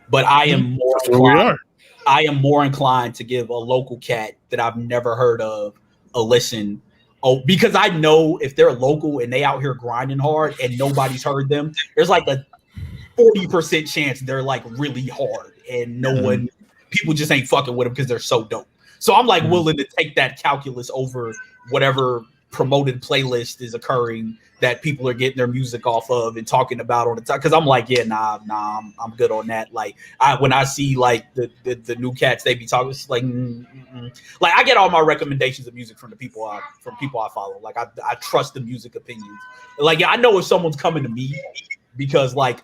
A: But I am more inclined. I am more inclined to give a local cat that I've never heard of a listen. Oh, because I know if they're local and they out here grinding hard and nobody's heard them, there's a 40% chance they're really hard and people just ain't fucking with them because they're so dope. So I'm like willing to take that calculus over whatever promoted playlist is occurring that people are getting their music off of and talking about all the time. Because I'm like, yeah, nah, I'm good on that. Like, when I see like the new cats they be talking, it's like, like I get all my recommendations of music from people I follow. Like I trust the music opinions. Like, yeah, I know if someone's coming to me because like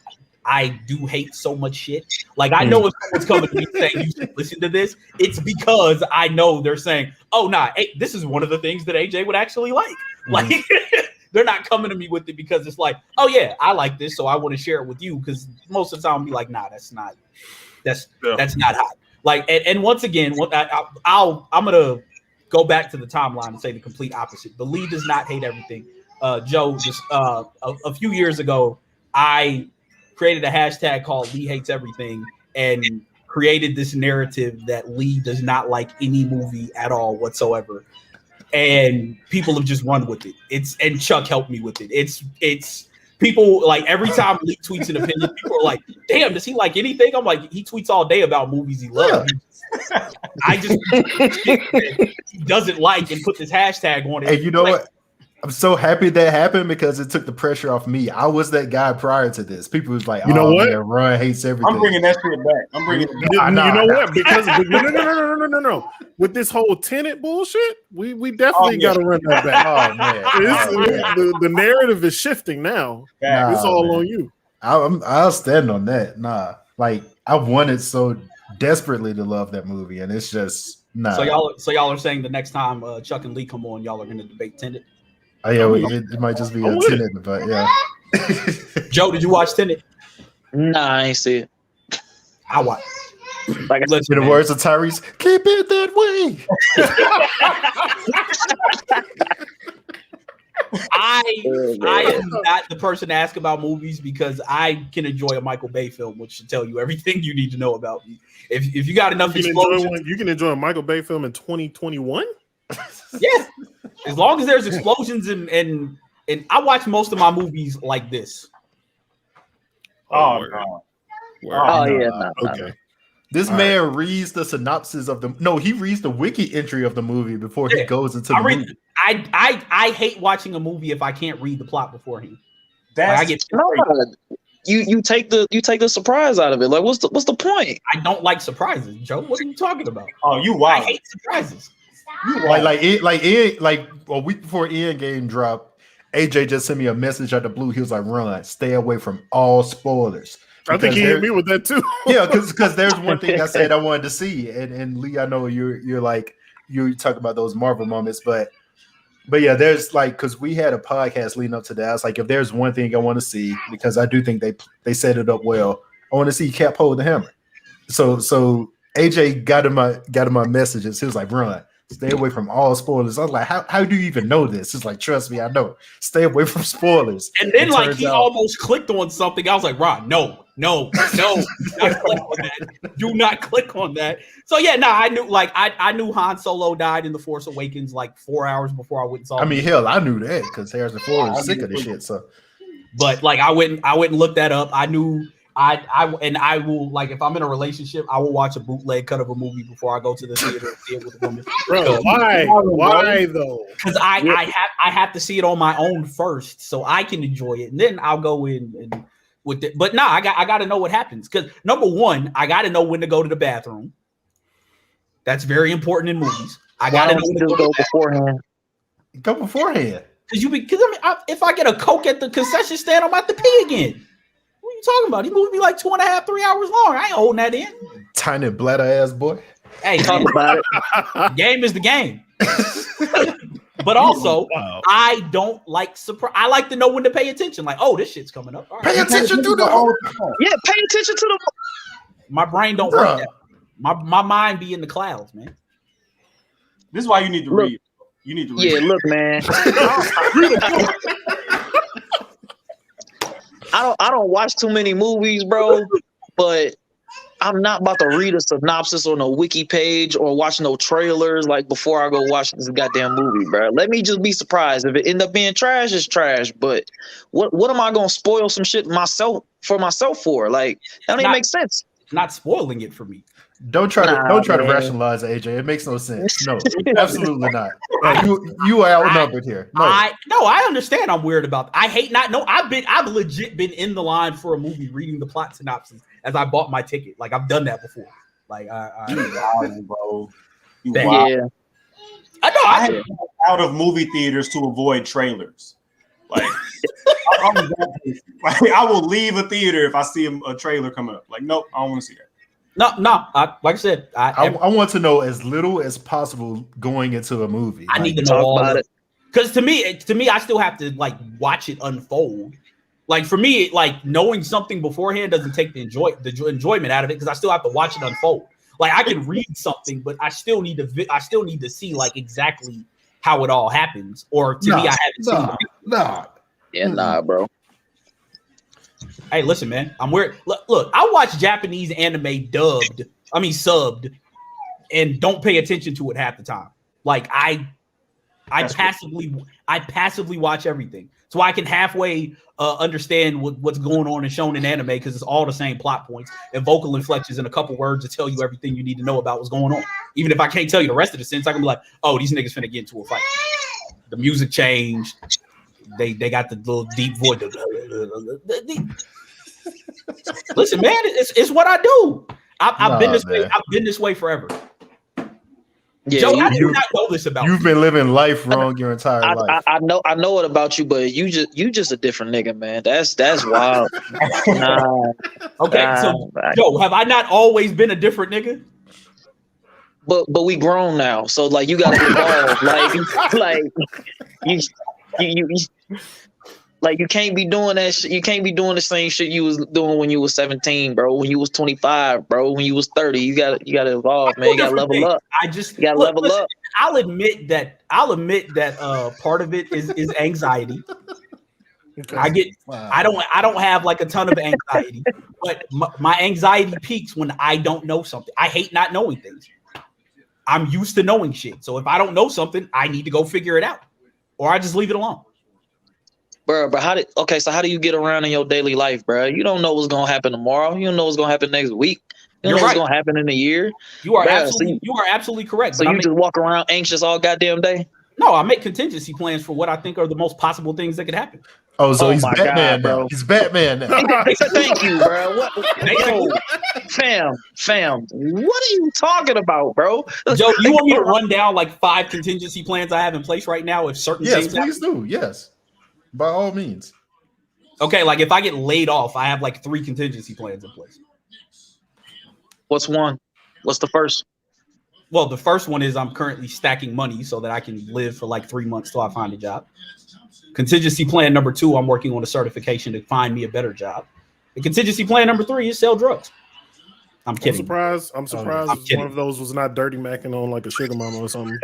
A: I do hate so much shit. Like I know if someone's coming to me saying you should listen to this, it's because I know they're saying, oh nah, hey, this is one of the things that AJ would actually like. Like they're not coming to me with it because it's like, oh yeah, I like this, so I want to share it with you. Because most of the time I'll be like, nah, that's not hot. Like, and once again, I'm gonna go back to the timeline and say the complete opposite. The Lee does not hate everything. Joe, just a few years ago, I created a hashtag called Lee Hates Everything and created this narrative that Lee does not like any movie at all whatsoever. And people have just run with it. And Chuck helped me with it. It's people like every time Lee tweets an opinion, people are like, damn, does he like anything? I'm like, he tweets all day about movies he loves. Yeah. I just he doesn't like and put this hashtag on it.
F: And you know what? I'm so happy that happened because it took the pressure off me. I was that guy prior to this. People was like,
E: you know what?
F: Man, Ron hates everything.
D: I'm bringing that shit back. I'm bringing it back.
E: You know what? Because no. With this whole Tenet bullshit, we definitely got to run that back.
F: Oh, man.
E: The narrative is shifting now. It's all on you.
F: I'll stand on that. Nah. Like, I wanted so desperately to love that movie, and it's just, nah.
A: So y'all are saying the next time Chuck and Lee come on, y'all are going to debate Tenet?
F: Oh yeah, it might just be a Tenet, but yeah.
A: Joe, did you watch Tenet?
G: Nah, I ain't see it.
A: I watched.
F: Like in the words of Tyrese, keep it that way.
A: I am not the person to ask about movies because I can enjoy a Michael Bay film, which should tell you everything you need to know about me. If you got enough explosions,
E: you can enjoy a Michael Bay film in 2021.
A: Yeah, as long as there's explosions and I watch most of my movies like this.
G: Okay.
F: This man reads the synopsis of he reads the wiki entry of the movie before he goes into the movie.
A: I hate watching a movie if I can't read the plot beforehand.
G: You take the surprise out of it. Like, what's the point?
A: I don't like surprises, Joe. What are you talking about?
D: Oh, you wild.
A: I hate surprises.
F: Like a week before Endgame dropped, AJ just sent me a message out of the blue. He was like, "Run, stay away from all spoilers."
E: I think he hit me with that too.
F: Yeah, because there's one thing I said I wanted to see, and Lee, I know you're like you talk about those Marvel moments, but yeah, there's like because we had a podcast leading up to that. I was like, if there's one thing I want to see, because I do think they set it up well, I want to see Cap hold the hammer. So AJ got in my messages. He was like, "Run, stay away from all spoilers." I was like, how do you even know this? It's like, trust me, I know. Stay away from spoilers.
A: And then like he almost clicked on something. I was like, Ron, no. Do not click on that. Do not click on that. So yeah, I knew Han Solo died in The Force Awakens like 4 hours before I went and saw it.
F: I mean, hell, I knew that because Harrison Ford was sick of this shit. So,
A: but like I went and looked that up. I knew I will, like, if I'm in a relationship, I will watch a bootleg cut of a movie before I go to the theater and see it with a woman.
E: Bro, why though?
A: Because I have to see it on my own first, so I can enjoy it, and then I'll go in and with it. But I got to know what happens. Because number one, I got to know when to go to the bathroom. That's very important in movies. I got to know when to go beforehand.
F: Go beforehand.
A: Because if I get a Coke at the concession stand, I'm about to pee again. What are you talking about? He moved me like 2.5, 3 hours long. I ain't holding that in.
F: Tiny bladder ass boy.
A: Hey, talk about it. Game is the game. But also, I don't like surprise. I like to know when to pay attention. Like, oh, this shit's coming up. All right.
F: Pay attention to the whole.
G: Yeah, pay attention to the.
A: My brain don't work that. My mind be in the clouds, man.
D: This is why you need to read. You need to read.
G: Yeah, look, man. I don't watch too many movies, bro, but I'm not about to read a synopsis on a wiki page or watch no trailers like before I go watch this goddamn movie, bro. Let me just be surprised. If it end up being trash, it's trash. But what am I gonna spoil some shit for myself for? Like, that don't even make sense.
A: not spoiling it for me.
F: Don't try to rationalize it, AJ. It makes no sense. No, absolutely not. You are outnumbered here. No.
A: I understand. I'm weird about that. I hate not know. I've legit been in the line for a movie reading the plot synopsis as I bought my ticket. Like I've done that before. Like
D: bro.
G: Yeah.
D: I had to go out of movie theaters to avoid trailers. Like, I will leave a theater if I see a trailer come up. Like, nope, I don't want to see that.
A: No. Like I said,
F: I want to know as little as possible going into a movie.
A: I need to know all about it. Because to me, I still have to like watch it unfold. Like for me, like knowing something beforehand doesn't take the enjoyment out of it because I still have to watch it unfold. Like I can read something, but I still need to see like exactly how it all happens. Or to me, I haven't seen it.
G: Nah, bro.
A: Hey, listen, man. I'm weird. Look, I watch Japanese anime subbed, and don't pay attention to it half the time. Like I passively watch everything, so I can halfway understand what's going on in shonen anime because it's all the same plot points and vocal inflections and a couple words to tell you everything you need to know about what's going on. Even if I can't tell you the rest of the sentence, I can be like, "Oh, these niggas finna get into a fight." The music changed. They got the little deep voice. Listen, man, it's what I do. I've been this way. I've been this way forever.
G: Yeah,
A: Joe, how do you not know this about
F: You've been living life wrong your entire life.
G: I know it about you, but you just a different nigga, man. That's wild. Nah.
A: Okay, so Joe, have I not always been a different nigga?
G: But we grown now, so like you gotta evolve. Like you can't be doing that shit. You can't be doing the same shit you was doing when you was 17, bro. When you was 25, bro. When you was 30, you gotta evolve, man. You gotta level up. You gotta level up.
A: I'll admit that part of it is anxiety. Okay. I don't have like a ton of anxiety, but my anxiety peaks when I don't know something. I hate not knowing things. I'm used to knowing shit. So if I don't know something, I need to go figure it out, or I just leave it alone.
G: Bro, but how do you get around in your daily life, bro? You don't know what's gonna happen tomorrow. You don't know what's gonna happen next week. You don't know what's gonna happen in a year.
A: You are absolutely correct.
G: So you just walk around anxious all goddamn day?
A: No, I make contingency plans for what I think are the most possible things that could happen.
F: Oh, so he's Batman, bro. He's Batman now.
G: Thank you, bro. Fam, what are you talking about, bro?
A: Joe, you want me to run down like 5 contingency plans I have in place right now if certain things happen?
F: Yes, please do. Yes. By all means.
A: Okay, like if I get laid off, I have like 3 contingency plans in place.
G: What's one? What's the first?
A: Well, the first one is I'm currently stacking money so that I can live for like 3 months till I find a job. Contingency plan number 2, I'm working on a certification to find me a better job. And contingency plan number 3 is sell drugs. I'm kidding.
E: I'm surprised one of those was not dirty macking on like a sugar mama or something.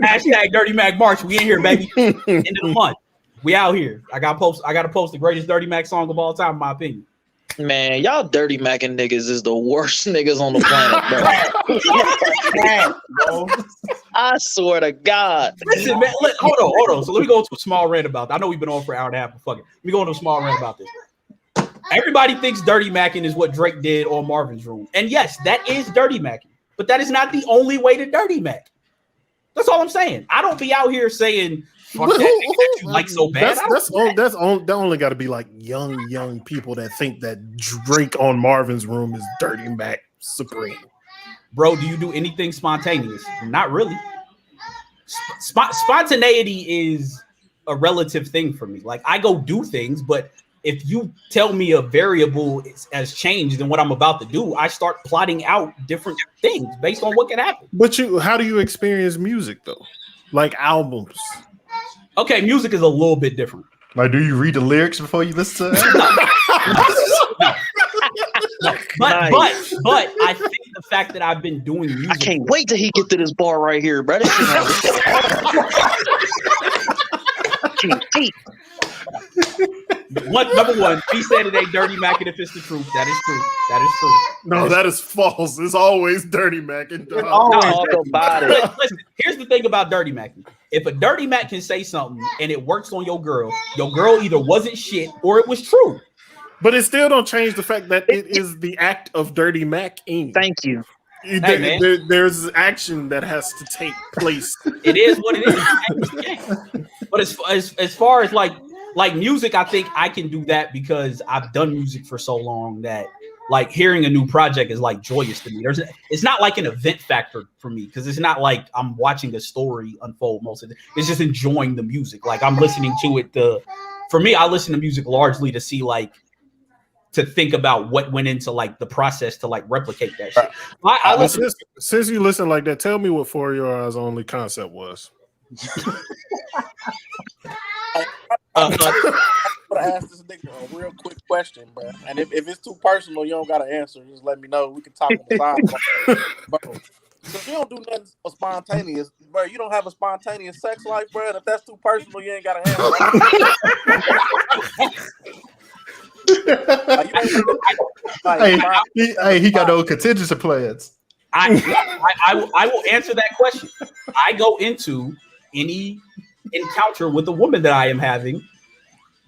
A: Hashtag Dirty Mac March. We in here, baby. End of the month. We out here. I gotta post the greatest Dirty Mac song of all time, in my opinion.
G: Man, y'all dirty macking niggas is the worst niggas on the planet, bro. I swear to God.
A: Listen, man, hold on. So let me go into a small rant about that. I know we've been on for an hour and a half, but fuck it. Let me go into a small rant about this. Everybody thinks dirty macking is what Drake did on Marvin's Room. And yes, that is dirty macking. But that is not the only way to dirty mac. That's all I'm saying. I don't be out here saying fuck that nigga that you like so bad.
E: That only got to be like young people that think that Drake on Marvin's Room is dirty mac supreme.
A: Bro, do you do anything spontaneous? Not really. Spontaneity is a relative thing for me. Like I go do things, but if you tell me a variable has changed in what I'm about to do, I start plotting out different things based on what can happen.
E: But how do you experience music though? Like albums?
A: Okay, music is a little bit different.
F: Like, do you read the lyrics before you listen to it?
A: No. But I think the fact that I've been doing music,
G: I can't wait till he get to this bar right here, brother.
A: Number one, he said it ain't dirty macking if it's the truth. That is true.
E: No, that is false. It's always dirty macking.
G: Talk about it.
A: Listen, here's the thing about dirty macking. If a dirty mac can say something and it works on your girl either wasn't shit or it was true.
E: But it still don't change the fact that it is the act of Dirty Mac-ing.
G: Thank you.
E: There's action that has to take place.
A: It is what it is. But as far as like music, I think I can do that because I've done music for so long that like hearing a new project is like joyous to me. It's not like an event factor for me because it's not like I'm watching the story unfold most of it. It's just enjoying the music. Like I'm listening to it. For me, I listen to music largely to see like to think about what went into like the process to like replicate that shit.
E: Since you listen like that, tell me what For Your Eyes Only concept was.
H: I'm gonna ask this nigga a real quick question, bro. And if it's too personal, you don't gotta answer. Just let me know. We can talk on the side. Bro, if you don't do nothing spontaneous, bro, you don't have a spontaneous sex life, bro. And if that's too personal, you ain't gotta answer.
F: He got no contingency plans.
A: I will answer that question. I go into any encounter with the woman that I am having,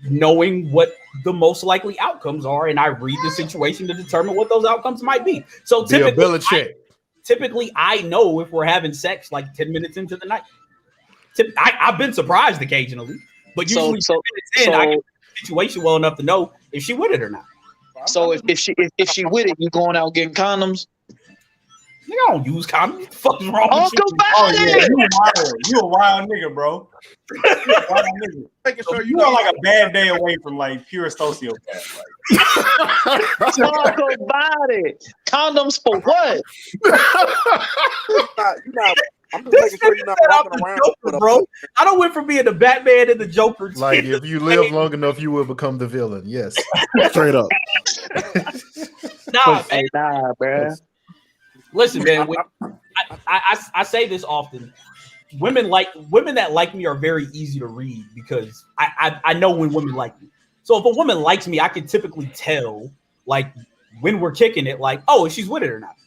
A: knowing what the most likely outcomes are, and I read the situation to determine what those outcomes might be. So typically, I know if we're having sex like 10 minutes into the night. I've been surprised occasionally, but usually 10 minutes in, I get the situation well enough to know if she with it or not.
G: So if she with it, you going out getting condoms?
A: Nigga, I don't use condoms. What the fuck is wrong with you?
D: Oh yeah, you a wild nigga, bro. Making sure you know like a bad day away from like pure sociopath. Like.
G: Talk about it. Condoms for what?
H: I'm just making sure you're not walking around,
A: bro. I don't went from being the Batman and the Joker.
F: Like if you live long enough, you will become the villain. Yes,
E: straight up.
G: Nah, bro.
A: Listen, man. I say this often. Women that like me are very easy to read because I know when women like me. So if a woman likes me, I can typically tell like when we're kicking it, like, oh, if she's with it or not.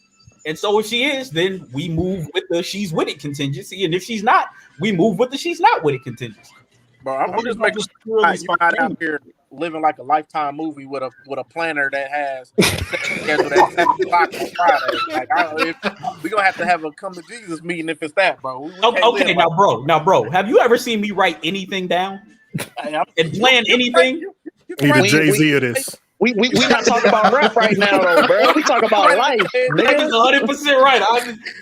A: And so if she is, then we move with the she's with it contingency. And if she's not, we move with the she's not with it contingency.
H: Bro, I'm just making sure you're not out here living like a Lifetime movie with a planner that has scheduled at 7 o'clock on Friday. Like, we're gonna have to have a come to Jesus meeting if it's that, bro.
A: Okay, now, bro, have you ever seen me write anything down and plan anything?
E: Either Jay-Z or this.
G: We not talking about rap right now, though, bro. We talk about life.
A: Nigga's 100% right.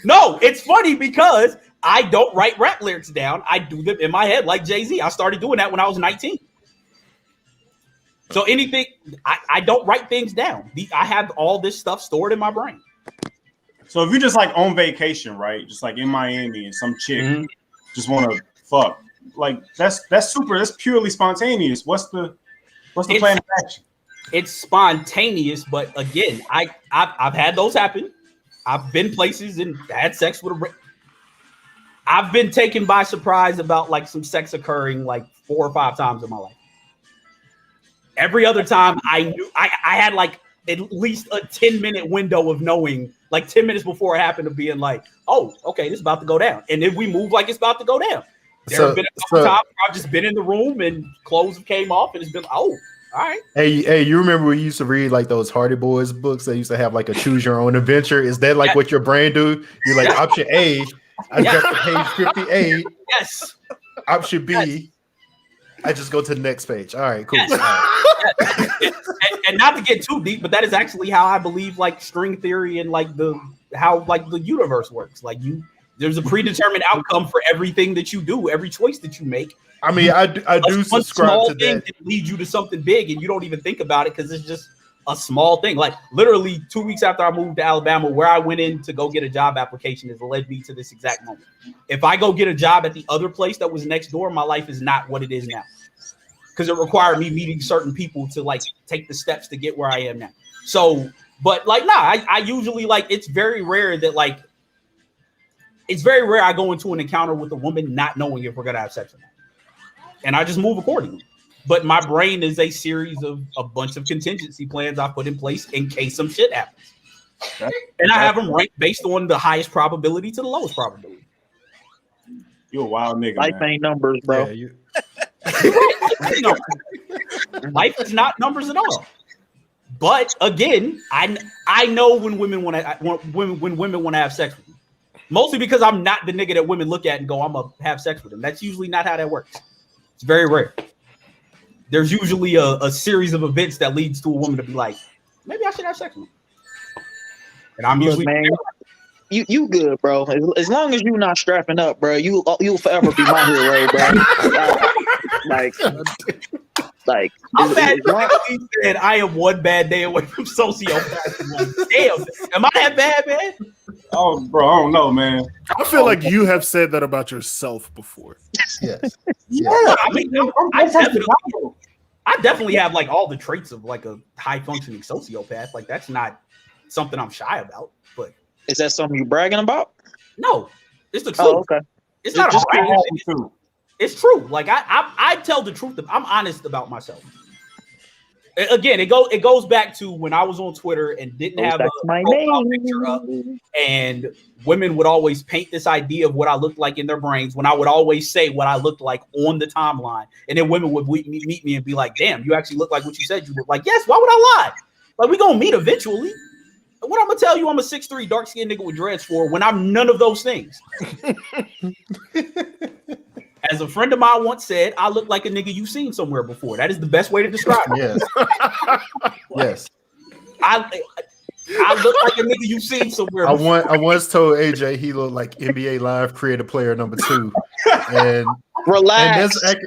A: No, it's funny because I don't write rap lyrics down. I do them in my head like Jay-Z. I started doing that when I was 19. So anything, I don't write things down. I have all this stuff stored in my brain.
D: So if you're just like on vacation, right? Just like in Miami and some chick just want to fuck, like that's purely spontaneous. What's the plan of action?
A: It's spontaneous, but again, I've had those happen. I've been places and had sex with I've been taken by surprise about like some sex occurring like 4 or 5 times in my life. Every other time I knew I had like at least a 10-minute window of knowing, like 10 minutes before it happened, to being like, oh, okay, this is about to go down. And then we move like it's about to go down. There have been a couple times where I've just been in the room and clothes came off and it's been like, oh, all right.
F: Hey, you remember we used to read like those Hardy Boys books? They used to have like a choose your own adventure. Is that like what your brain do? You're like option A, I jump to page 58.
A: Yes.
F: Option B, I just go to the next page. All right, cool.
A: Yes.
F: All right.
A: And not to get too deep, but that is actually how I believe like string theory and like how the universe works. Like there's a predetermined outcome for everything that you do, every choice that you make.
F: I mean, I do subscribe to that.
A: Can lead you to something big, and you don't even think about it because it's just a small thing. Like literally 2 weeks after I moved to Alabama, where I went in to go get a job application has led me to this exact moment. If I go get a job at the other place that was next door, my life is not what it is now because it required me meeting certain people to like take the steps to get where I am now. So, but like, I usually like, it's very rare that I go into an encounter with a woman not knowing if we're going to have sex or not. And I just move accordingly. But my brain is a series of a bunch of contingency plans I put in place in case some shit happens. And I have them ranked based on the highest probability to the lowest probability.
D: You a wild nigga.
G: Life ain't numbers, bro.
F: Yeah,
A: Life is not numbers at all. But again, I know when women want to have sex with me. Mostly because I'm not the nigga that women look at and go, I'm gonna have sex with them. That's usually not how that works. It's very rare. There's usually a series of events that leads to a woman to be like, maybe I should have sex with him. And I'm usually
G: man, you good, bro. As long as you're not strapping up, bro, you'll forever be my hero, bro. Like
A: I'm bad. He said I am one bad day away from sociopath. Damn, am I that bad, man?
D: Oh, bro, I don't know, man.
E: I feel like you have said that about yourself before.
F: Yes.
D: Yeah,
A: I mean, I definitely have like all the traits of like a high functioning sociopath. Like that's not something I'm shy about. But
G: is that something you bragging about?
A: No, it's the truth.
G: Oh, okay.
A: It's not
D: just
A: a it's true. Like I tell the truth. I'm honest about myself. Again, it goes back to when I was on Twitter and didn't have a profile picture up, and women would always paint this idea of what I looked like in their brains when I would always say what I looked like on the timeline, and then women would meet me and be like, "Damn, you actually look like what you said you look like." Yes, why would I lie? Like we gonna meet eventually. What I'm gonna tell you, I'm a 6'3" dark skinned nigga with dreads for when I'm none of those things. As a friend of mine once said, I look like a nigga you've seen somewhere before. That is the best way to describe it.
F: Yes. Yes.
A: I look like a nigga you've seen somewhere before.
F: I once told AJ he looked like NBA Live creator player number 2. And
G: relax.
F: And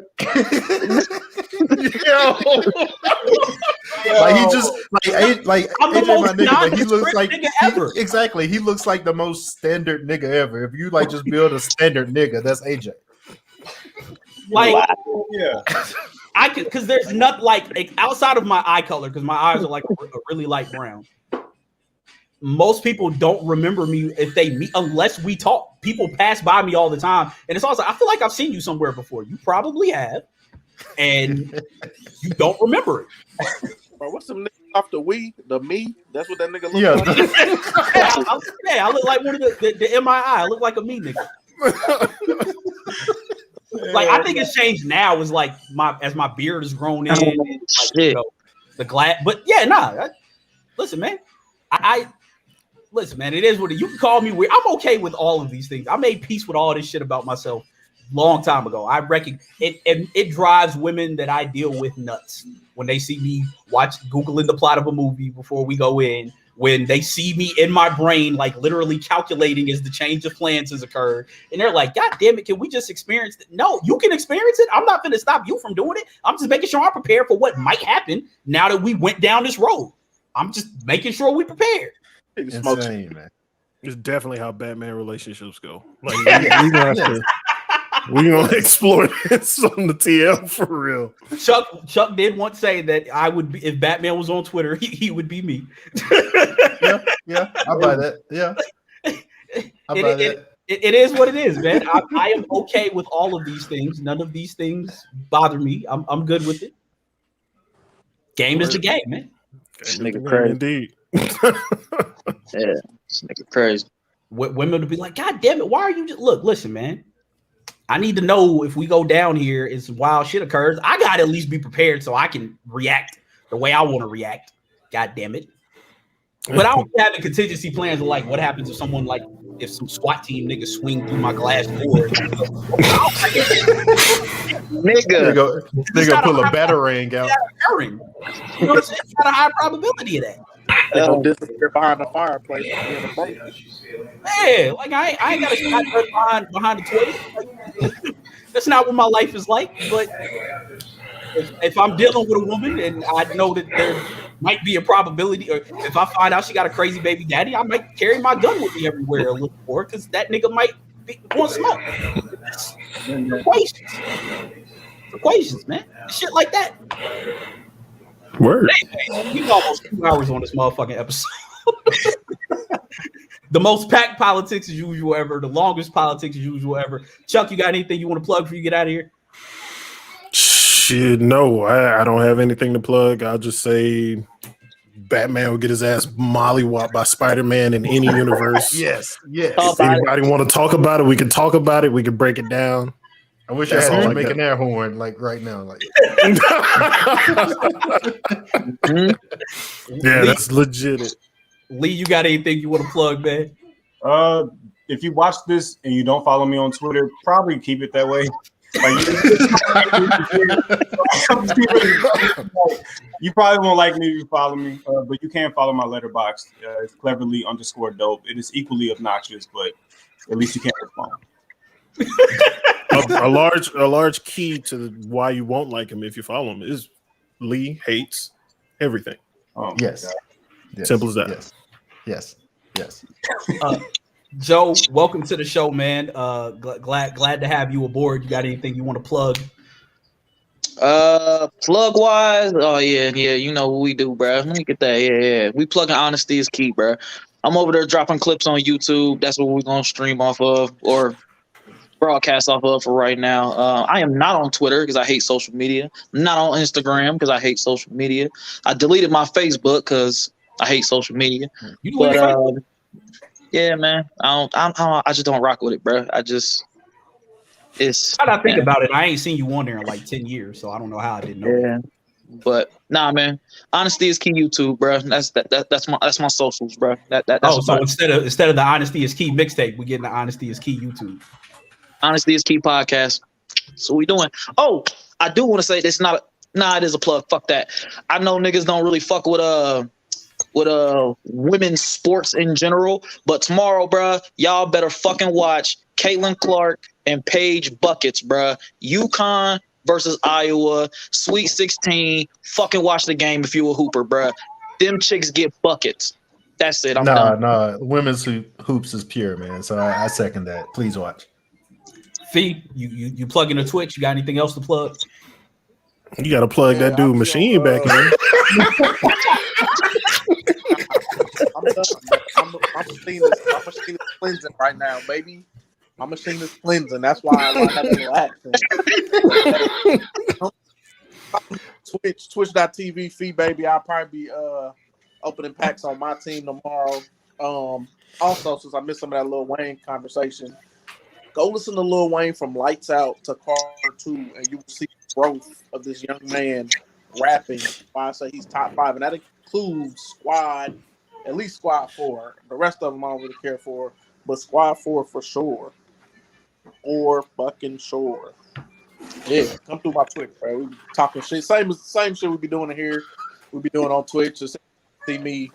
F: like he just like AJ, my nigga, like he looks like exactly. He looks like the most standard nigga ever. If you like just build a standard nigga, that's AJ.
A: Like, yeah, I can because there's not like outside of my eye color because my eyes are like a really light brown. Most people don't remember me if they meet unless we talk. People pass by me all the time, and it's also I feel like I've seen you somewhere before. You probably have, and you don't remember it.
H: Bro, what's some nigga off the me? That's what that nigga looks like.
A: Yeah, I look like one of the MII. I look like a me nigga. Like I think it's changed now is like as my beard has grown in and, like, you know, the glass, but yeah, listen, man, I listen, man, it is what you can call me weird. I'm okay with all of these things. I made peace with all this shit about myself long time ago. I reckon it drives women that I deal with nuts when they see me Googling the plot of a movie before we go in. When they see me in my brain, like literally calculating as the change of plans has occurred. And they're like, God damn it, can we just experience it? No, you can experience it. I'm not going to stop you from doing it. I'm just making sure I'm prepared for what might happen now that we went down this road. I'm just making sure we prepared.
F: Insane, man.
E: It's definitely how Batman relationships go. Like we're gonna explore this on the TL for real.
A: Chuck did once say that I would be if Batman was on Twitter, he would be me.
F: Yeah, I buy that. Yeah, I buy that.
A: It is what it is, man. I am okay with all of these things. None of these things bother me. I'm good with it. Game is the game, man.
G: This nigga crazy.
E: Indeed.
G: Yeah, this nigga crazy.
A: Women would be like, God damn it, why are you just listen, man. I need to know if we go down here and some wild shit occurs. I gotta at least be prepared so I can react the way I want to react. God damn it. But I don't have the contingency plans of like what happens if someone like if some SWAT team niggas swing through my glass door.
G: Nigga.
F: They go pull a batarang out.
A: You know what I'm saying? It's got a high probability of that.
H: They don't disappear behind the fireplace.
A: Man, like I ain't got a shotgun behind the toilet. Like, that's not what my life is like. But if I'm dealing with a woman and I know that there might be a probability, or if I find out she got a crazy baby daddy, I might carry my gun with me everywhere looking for her because that nigga might want smoke. Equations, man. Shit like that.
E: Word.
A: Anyway, we almost 2 hours on this motherfucking episode. The most packed politics as usual ever. The longest politics as usual ever. Chuck, you got anything you want to plug before you get out of here?
E: Shit, no. I don't have anything to plug. I'll just say Batman will get his ass mollywopped by Spider-Man in any universe.
F: Yes.
E: If anybody want to talk about it, we can talk about it. We can break it down.
F: I wish I had to make an air horn like right now. Like,
E: yeah, that's legit.
A: Lee, you got anything you want to plug, man?
D: If you watch this and you don't follow me on Twitter, probably keep it that way. You probably won't like me if you follow me, but you can follow my letterbox. It's cleverly_dope. It is equally obnoxious, but at least you can't respond.
E: A large key to why you won't like him if you follow him is Lee hates everything.
F: Yes.
E: Simple as that.
F: Yes.
A: Joe, welcome to the show, man. Glad to have you aboard. You got anything you want to plug?
G: Plug wise, you know what we do, bro. Let me get that. Yeah. We plugging honesty is key, bro. I'm over there dropping clips on YouTube. That's what we're gonna stream off of or broadcast off of for right now. I am not on Twitter because I hate social media. I'm not on Instagram because I hate social media. I deleted my Facebook because I hate social media. Yeah, man. I just don't rock with it, bro. It's.
A: How did I think about it? I ain't seen you on there in like 10 years, so I don't know how I didn't know.
G: Yeah, but nah, man. Honesty is key. YouTube, bro. That's my socials, bro.
A: So instead of the Honesty is Key mixtape, we getting the Honesty is Key YouTube.
G: Honesty is Key podcast. So we doing. Oh, I do want to say this. It is a plug. Fuck that. I know niggas don't really fuck with women's sports in general, but tomorrow, bruh, y'all better fucking watch Caitlin Clark and Paige Buckets, bruh. UConn versus Iowa, Sweet 16. Fucking watch the game if you a hooper, bruh. Them chicks get buckets. That's it. I'm done.
F: No, women's hoops is pure, man. So I second that. Please watch.
A: Fee, you plug in a Twitch. You got anything else to plug?
E: You got to plug that dude Machine back in.
H: I'm machine is cleansing right now, baby. My machine is cleansing. That's why I have a little accent. Twitch.tv feed, baby. I'll probably be opening packs on my team tomorrow. Also, since I missed some of that Lil Wayne conversation, go listen to Lil Wayne from Lights Out to Carter 2, and you will see the growth of this young man rapping. Why I say he's top 5, and that includes Squad. At least Squad 4. The rest of them I don't really care for, but Squad 4 for sure. Or fucking sure. Yeah, come through my Twitter, right? We be talking shit. Same shit we be doing here. We be doing on Twitch. Just see me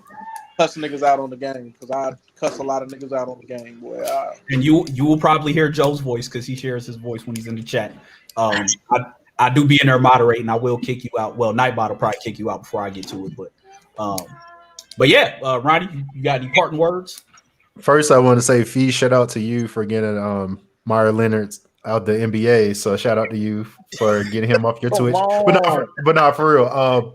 H: cussing niggas out on the game because I cuss a lot of niggas out on the game, boy.
A: And you will probably hear Joe's voice because he shares his voice when he's in the chat. I do be in there moderating. I will kick you out. Well, Nightbot will probably kick you out before I get to it, but yeah, Ronnie, you got any parting words?
F: First, I want to say, Fee, shout out to you for getting Myra Leonard out the NBA. So shout out to you for getting him off your Twitch. But not for real.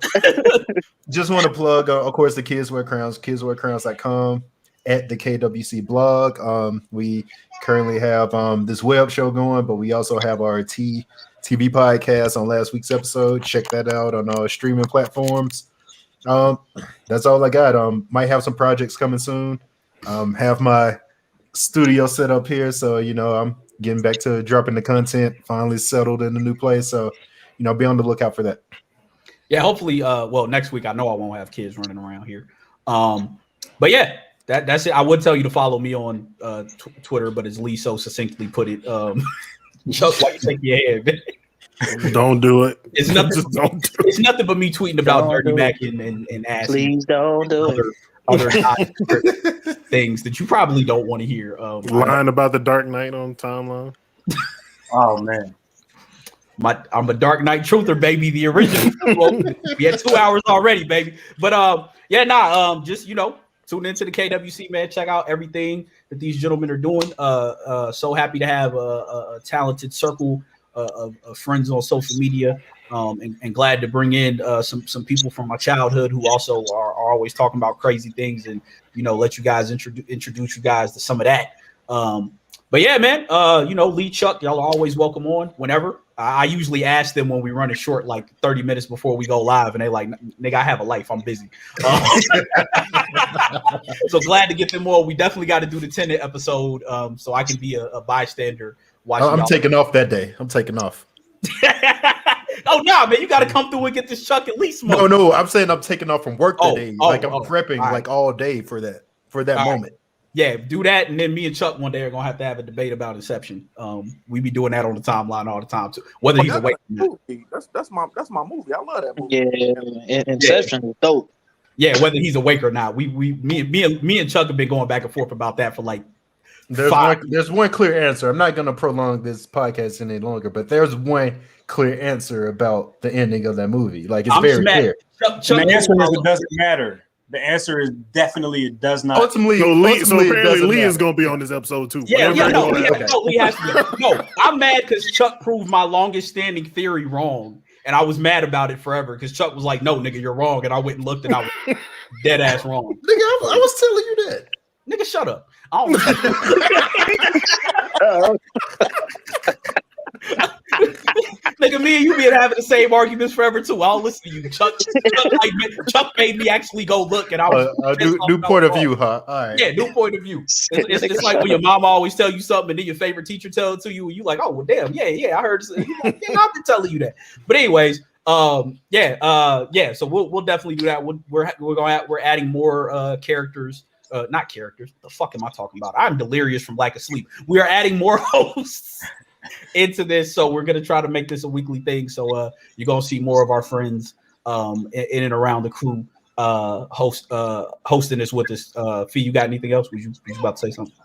F: Just want to plug, of course, the Kids Wear Crowns, kidswearcrowns.com, at the KWC blog. We currently have this web show going, but we also have our TV podcast on last week's episode. Check that out on our streaming platforms. That's all I got. Might have some projects coming soon. Have my studio set up here, so I'm getting back to dropping the content. Finally settled in the new place, so be on the lookout for that.
A: Yeah, hopefully. Next week I know I won't have kids running around here. But yeah, that's it. I would tell you to follow me on Twitter, but as Lee so succinctly put it, Chuck, why you shake your head, man?
E: Don't do it.
A: It's nothing.
E: Just don't do
A: it's nothing but me tweeting about Dirty Mac and ass.
G: Please don't do it.
A: Other things that you probably don't want to hear.
E: Lying about the Dark Knight on timeline.
D: Oh man,
A: I'm a Dark Knight truther, baby. The original. We had 2 hours already, baby. But just tune into the KWC, man. Check out everything that these gentlemen are doing. So happy to have a talented circle of friends on social media, and glad to bring in some people from my childhood who also are always talking about crazy things, and let you guys introduce you guys to some of that. But yeah, man, Lee, Chuck, y'all are always welcome on whenever. I usually ask them when we run it short, like 30 minutes before we go live, and they like, nigga, I have a life, I'm busy. So glad to get them on. We definitely got to do the Tenet episode, so I can be a bystander
F: I'm taking off that day. I'm taking off.
A: Oh no, man! You got to come through and get this Chuck at least.
F: No. I'm saying I'm taking off from work that day. I'm prepping all day for that moment.
A: Right. Yeah, do that, and then me and Chuck one day are gonna have a debate about Inception. We be doing that on the timeline all the time too. Whether he's awake.
H: That's my movie. I love that movie.
G: Yeah, Inception is dope.
A: Yeah, whether he's awake or not. Me and Chuck have been going back and forth about that for like.
F: There's one clear answer. I'm not gonna prolong this podcast any longer, but there's one clear answer about the ending of that movie. Like it's very clear.
D: Chuck, the answer is it doesn't matter. The answer is definitely it does not.
E: Ultimately, apparently Lee is going to be on this episode too.
A: Lee has to be. No, I'm mad because Chuck proved my longest standing theory wrong, and I was mad about it forever because Chuck was like, "No, nigga, you're wrong," and I went and looked, and I was dead ass wrong.
F: Nigga, I was telling you that.
A: Nigga, shut up. I don't. Nigga, me and you been having the same arguments forever too. I'll listen to you. Chuck made me actually go look, and I was
F: new point of view, huh? All right.
A: Yeah, new point of view. It's just like when your mama always tell you something, and then your favorite teacher tell it to you, and you like, oh well, damn, yeah, I heard. Like, yeah, I've been telling you that. But anyways, so we'll definitely do that. We're adding more characters. Not characters. The fuck am I talking about? I'm delirious from lack of sleep. We are adding more hosts into this, so we're gonna try to make this a weekly thing. So you're gonna see more of our friends in and around the crew hosting this with us. Fee, you got anything else? Was you about to say something?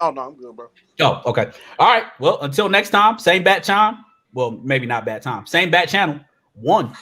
H: Oh no, I'm good, bro.
A: Oh, okay. All right. Well, until next time, same bat time. Well, maybe not bat time. Same bat channel. One.